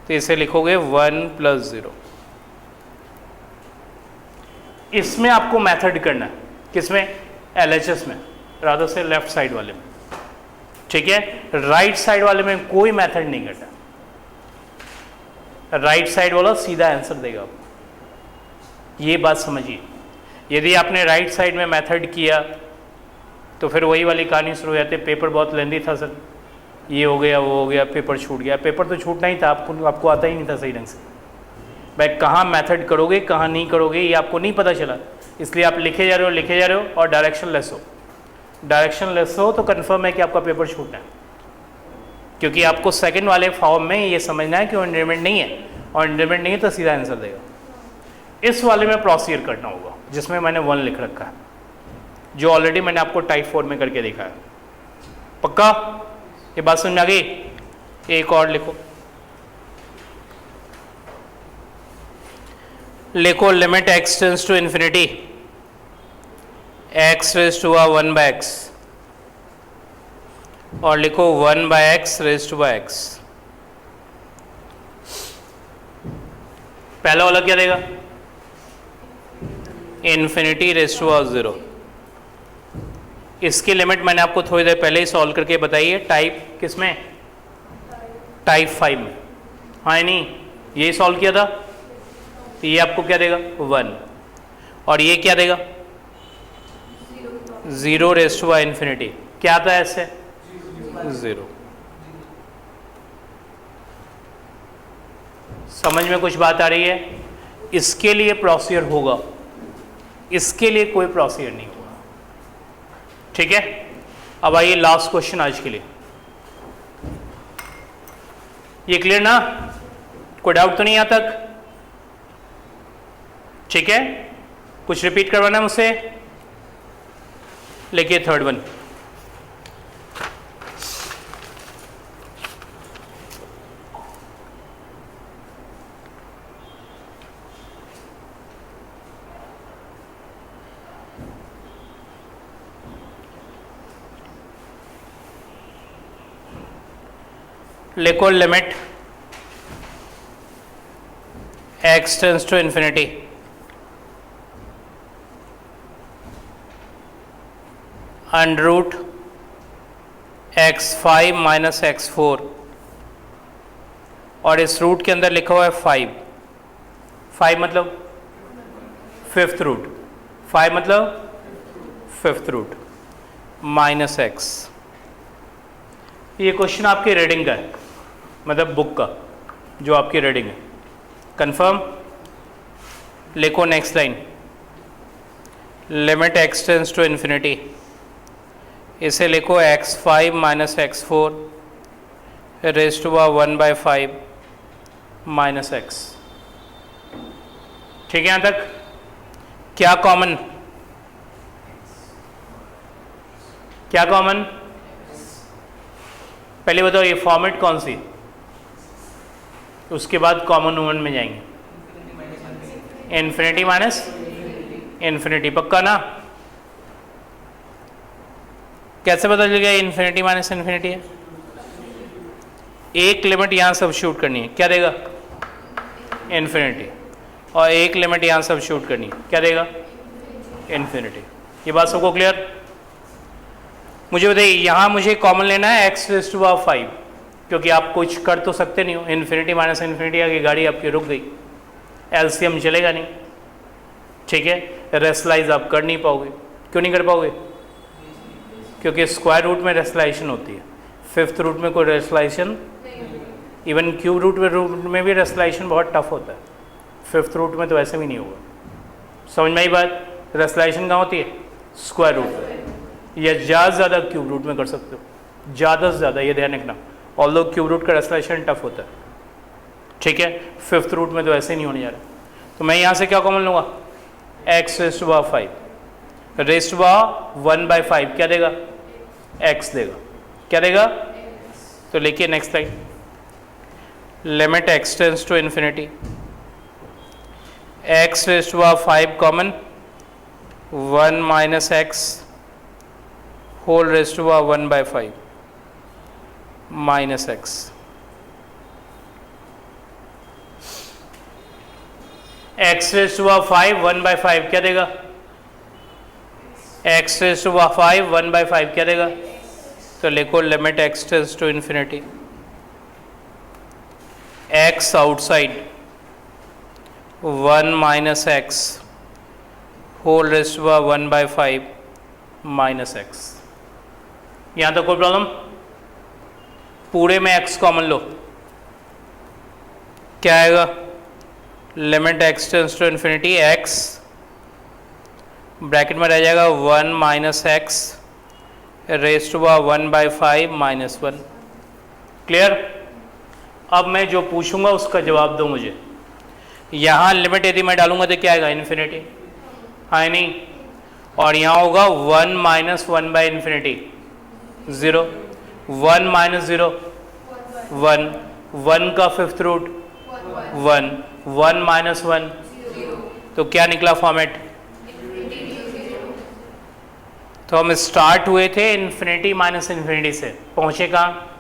तो इसे लिखोगे 1 + 0। इसमें आपको मेथड करना है, किसमें? LHS में, रादर से लेफ्ट साइड वाले में। ठीक है, राइट साइड वाले में कोई मेथड नहीं करना। राइट साइड वाला सीधा आंसर देगा आपको, ये बात समझिए। यदि आपने राइट साइड में मेथड किया तो फिर वही वाली कहानी शुरू हो जाती है, पेपर बहुत लेंदी था सर, ये हो गया वो हो गया, पेपर छूट गया। पेपर तो छूटना ही था, आपको आता ही नहीं था सही ढंग से। भाई कहाँ मेथड करोगे कहाँ नहीं करोगे ये आपको नहीं पता चला, इसलिए आप लिखे जा रहे हो और डायरेक्शन लेस हो। डायरेक्शन लेस हो तो कन्फर्म है कि आपका पेपर छूटना है, क्योंकि आपको सेकंड वाले फॉर्म में ये समझना है कि वो इंडेटरमिनेट नहीं है, और इंडेटरमिनेट नहीं है तो सीधा आंसर देगा। इस वाले में प्रोसीजर करना होगा जिसमें मैंने 1 लिख रखा है, जो ऑलरेडी मैंने आपको टाइप 4 में करके दिखाया। पक्का? ये बात समझ में आ गई? एक और लिखो, limit x tends to infinity x raised to power 1 by x, और लिखो 1 by x raised to power x। पहला वाला क्या देगा? Infinity raised to power 0। इसकी लिमिट मैंने आपको थोड़ी देर पहले ही सॉल्व करके बताई है, टाइप किसमें? टाइप 5 में। हाँ नहीं, यही सॉल्व किया था। तो ये आपको क्या देगा? 1। और ये क्या देगा? 0 रेज़्ड टू पावर इन्फिनिटी। क्या आता है इससे? 0। समझ में कुछ बात आ रही है? इसके लिए प्रोसीजर होगा, इसके लिए कोई प्रोसीजर नहीं होगा। ठीक है, अब आइए लास्ट क्वेश्चन आज के लिए। ये क्लियर ना? कोई डाउट तो नहीं यहाँ तक? ठीक है, कुछ रिपीट करवाना है मुझसे? लिखिए थर्ड वन। लिखो limit x tends to infinity under root x5 minus x4, और इस रूट के अंदर लिखा हुआ है 5। 5 मतलब फिफ्थ रूट, 5 मतलब फिफ्थ रूट माइनस x। ये क्वेश्चन आपकी रीडिंग का है, मतलब बुक का जो आपकी रीडिंग है। कंफर्म? लिखो next line, limit x tends to infinity, इसे लिखो x5 minus x4 raise to power 1/5 minus x। ठीक है यहाँ तक? क्या कॉमन? क्या कॉमन? पहले बताओ ये फॉर्मेट कौन सी, उसके बाद कॉमन वन में जाएंगे। इन्फिनिटी माइनस इन्फिनिटी, पक्का ना? कैसे पता चल गया इन्फिनिटी माइनस इन्फिनिटी है? एक लिमिट यहाँ सब्स्टिट्यूट करनी है, क्या देगा? इन्फिनिटी। और एक लिमिट यहाँ सब्स्टिट्यूट करनी है, क्या देगा? इन्फिनिटी। ये बात सबको क्लियर? मुझे बताइए, यहाँ मुझे कॉमन लेना है x रेज़ टू पावर 5, क्योंकि आप कुछ कर तो सकते नहीं हो। इन्फिनिटी माइनस इन्फिनिटी आगे गाड़ी आपकी रुक गई, एलसीएम चलेगा नहीं। ठीक है, रेशलाइज आप कर नहीं पाओगे। क्यों नहीं कर पाओगे? क्योंकि स्क्वायर रूट में रेशलाइजेशन होती है, फिफ्थ रूट में कोई रेशलाइजेशन, इवन क्यूब रूट में भी रेशलाइजेशन बहुत टफ होता है, फिफ्थ रूट में तो ऐसे भी नहीं होगा। समझ में आई बात? रेशलाइजेशन कहाँ होती है? स्क्वायर रूट में, या ज़्यादा से ज़्यादा क्यूब रूट में कर सकते हो, ज़्यादा से ज़्यादा, ये ध्यान रखना। ऑल्दो क्यूब रूट का रेशलाइजेशन टफ होता है, ठीक है, फिफ्थ रूट में तो ऐसे नहीं होने जा रहा। तो मैं यहाँ से क्या कॉमन लूँगा? x raise to power 5 raise to power 1/5 क्या देगा? x देगा। क्या देगा? तो लिखिए next line, limit x tends to infinity, x raise to power 5 common, 1 minus x whole raise to power 1/5 minus x। x raise to power 5 1/5 क्या देगा? x raise to power 5 1/5 क्या देगा? तो लिखो limit x tends to infinity, x outside 1 minus x whole raise to power 1/5 minus x। यहाँ तक कोई problem? पूरे में x कॉमन लो, क्या आएगा? Limit x tends to infinity, x bracket में रह जाएगा 1 minus x raise to power 1/5 minus 1। Clear? अब मैं जो पूछूंगा उसका जवाब दो मुझे। यहाँ लिमिट यदि मैं डालूंगा तो क्या आएगा? इन्फिनिटी, हाँ नहीं? और यहाँ होगा 1 माइनस 1/इन्फिनिटी 0, 1 माइनस 0 1, 1 का फिफ्थ रूट 1, 1 माइनस 1, तो क्या निकला फॉर्मेट? तो हम स्टार्ट हुए थे इन्फिनिटी माइनस इन्फिनिटी से, पहुंचे कहाँ?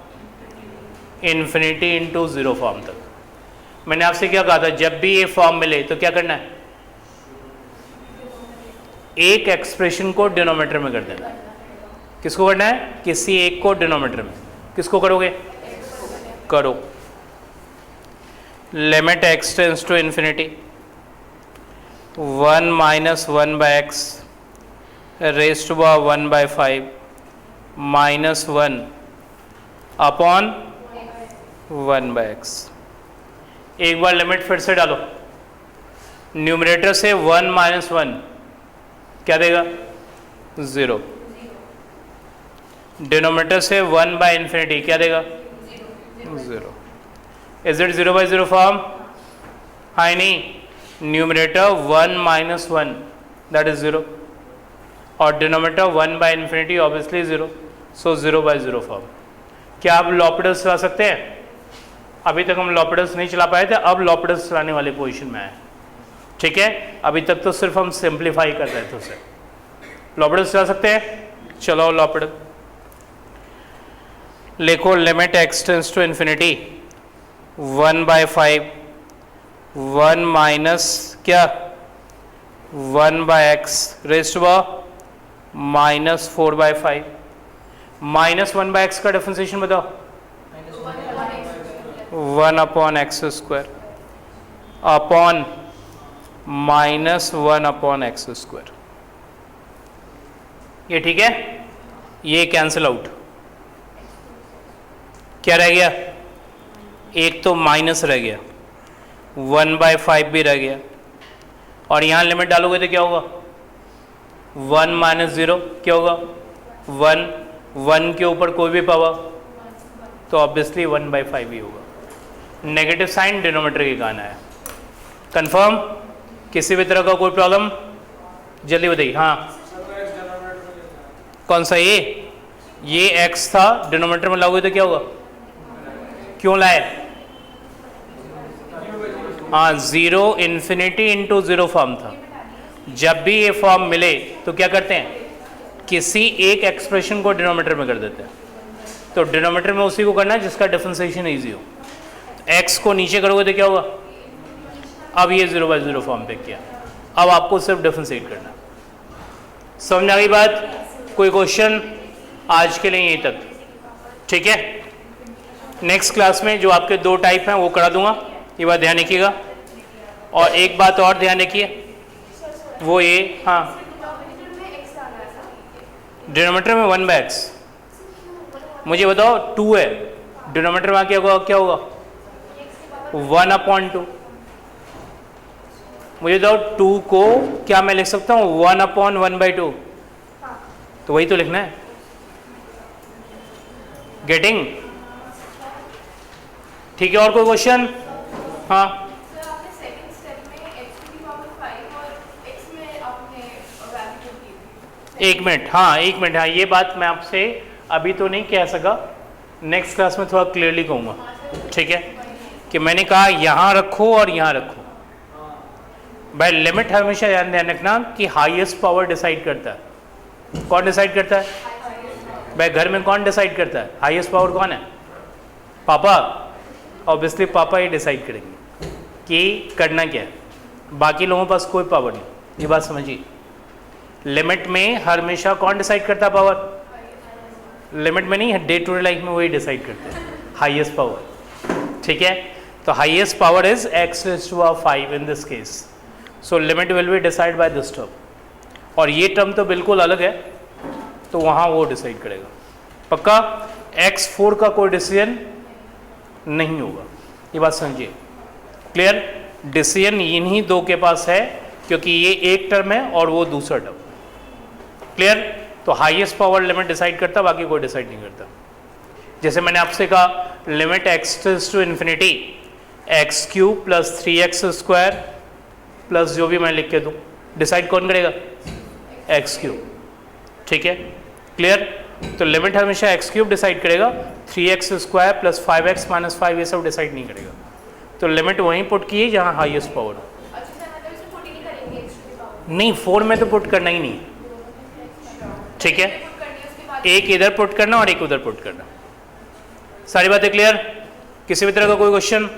इन्फिनिटी इंटू 0 फॉर्म तक। मैंने आपसे क्या कहा था? जब भी ये फॉर्म मिले तो क्या करना है? एक एक्सप्रेशन को डिनोमिनेटर में कर देना। किसको करना है? किसी एक को डिनोमिनेटर में। किसको करोगे? करो limit x tends to infinity 1 minus 1/x raise to power 1/5 minus 1 upon 1/x। एक बार लिमिट फिर से डालो, न्यूमरेटर से 1 माइनस 1 क्या देगा? 0, डिनोमिनेटर से 1/इन्फिनिटी क्या देगा? 0। Is it 0/0 form? हाँ नहीं? न्यूमरेटर 1 माइनस 1 दैट इज 0 और denominator 1 by infinity obviously 0, so 0 by 0 form. क्या आप लॉपिडल्स चला सकते हैं? अभी तक हम लॉपिडल्स नहीं चला पाए थे, अब लॉपिडल्स चलाने वाले पोजीशन में आए। ठीक है, अभी तक तो सिर्फ हम सिंप्लीफाई कर रहे थे उसे। लॉपिडल्स चला सकते हैं? चलो लॉपिडल लिखो, limit x tends to infinity 1/5 1 minus क्या 1/x raised to minus 4/5 minus 1/x का डिफरेंशिएशन बताओ। 1/x² upon minus 1/x²। ये ठीक है, ये कैंसिल आउट। क्या रह गया? एक तो माइनस रह गया, 1/5 भी रह गया, और यहाँ लिमिट डालोगे तो क्या होगा? 1 माइनस 0 क्या होगा? 1 1 के ऊपर कोई भी पावर तो ऑब्वियसली 1/5 ही होगा। नेगेटिव साइन डिनोमिनेटर के कारण आया। कंफर्म? किसी भी तरह का कोई प्रॉब्लम? जल्दी बताइए। हाँ, कौन सा? ये x था, डिनोमिनेटर में लाओगे तो क्या होगा? क्यों लाए? हाँ, 0 इन्फिनिटी इंटू 0 फॉर्म था। जब भी ये फॉर्म मिले तो क्या करते हैं? किसी एक एक्सप्रेशन को डिनोमिनेटर में कर देते हैं। तो डिनोमिनेटर में उसी को करना है जिसका डिफरेंशिएशन इजी हो। x को नीचे करोगे तो क्या होगा? अब ये 0 बाय 0 फॉर्म पे किया, अब आपको सिर्फ डिफरेंशिएट करना। समझ आ गई बात? कोई क्वेश्चन? आज के लिए यहीं तक, ठीक है। नेक्स्ट क्लास में जो आपके 2 टाइप हैं वो करा दूंगा, ये बात ध्यान रखिएगा। और एक बात और ध्यान रखिए, वो ये, हाँ, डिनोमिनेटर में 1/x। मुझे बताओ 2 है, डिनोमिनेटर में क्या होगा? क्या होगा? 1/2। मुझे बताओ 2 को क्या मैं लिख सकता हूँ? 1/1/2। तो वही तो लिखना है। गेटिंग? ठीक है, और कोई क्वेश्चन? हाँ, एक मिनट, हाँ एक मिनट, हाँ ये बात मैं आपसे अभी तो नहीं कह सका, नेक्स्ट क्लास में थोड़ा क्लियरली कहूँगा, ठीक है। कि मैंने कहा यहाँ रखो और यहाँ रखो। भाई लिमिट हमेशा ध्यान रखना कि हाईएस्ट पावर डिसाइड करता है। कौन डिसाइड करता है? भाई घर में कौन डिसाइड करता है? हाईएस्ट पावर कौन है? पापा। ऑब्वियसली पापा ही डिसाइड करेंगे कि करना क्या है, बाकी लोगों के पास कोई पावर नहीं। ये बात समझिए, लिमिट में हमेशा कौन डिसाइड करता है पावर? लिमिट में नहीं, डे टू डे लाइफ में वही डिसाइड करते हैं, हाईएस्ट पावर, ठीक है। तो highest power is x raised to 5 in this case, so limit will be decide by this term. और ये टर्म तो बिल्कुल अलग है, तो वहाँ वो डिसाइड करेगा। पक्का? x4 का कोई डिसीजन नहीं होगा, ये बात समझिए। क्लियर? डिसीजन इन्हीं दो के पास है, क्योंकि ये एक टर्म है और वो दूसरा टर्म। क्लियर? तो हाईएस्ट पावर लिमिट डिसाइड करता, बाकी कोई डिसाइड नहीं करता। जैसे मैंने आपसे कहा limit x tends to infinity x³ + 3x² plus जो भी मैं लिख के दूँ, डिसाइड कौन करेगा? x³, ठीक है। क्लियर? तो लिमिट हमेशा x³ डिसाइड करेगा, 3x² + 5x - 5 ये सब डिसाइड नहीं करेगा। तो लिमिट वहीं पुट कीजिए जहाँ हाईएस्ट पावर हो। नहीं, 4 में तो पुट करना ही नहीं, ठीक है। एक इधर पुट करना और एक उधर पुट करना। सारी बातें क्लियर? किसी भी तरह का कोई क्वेश्चन?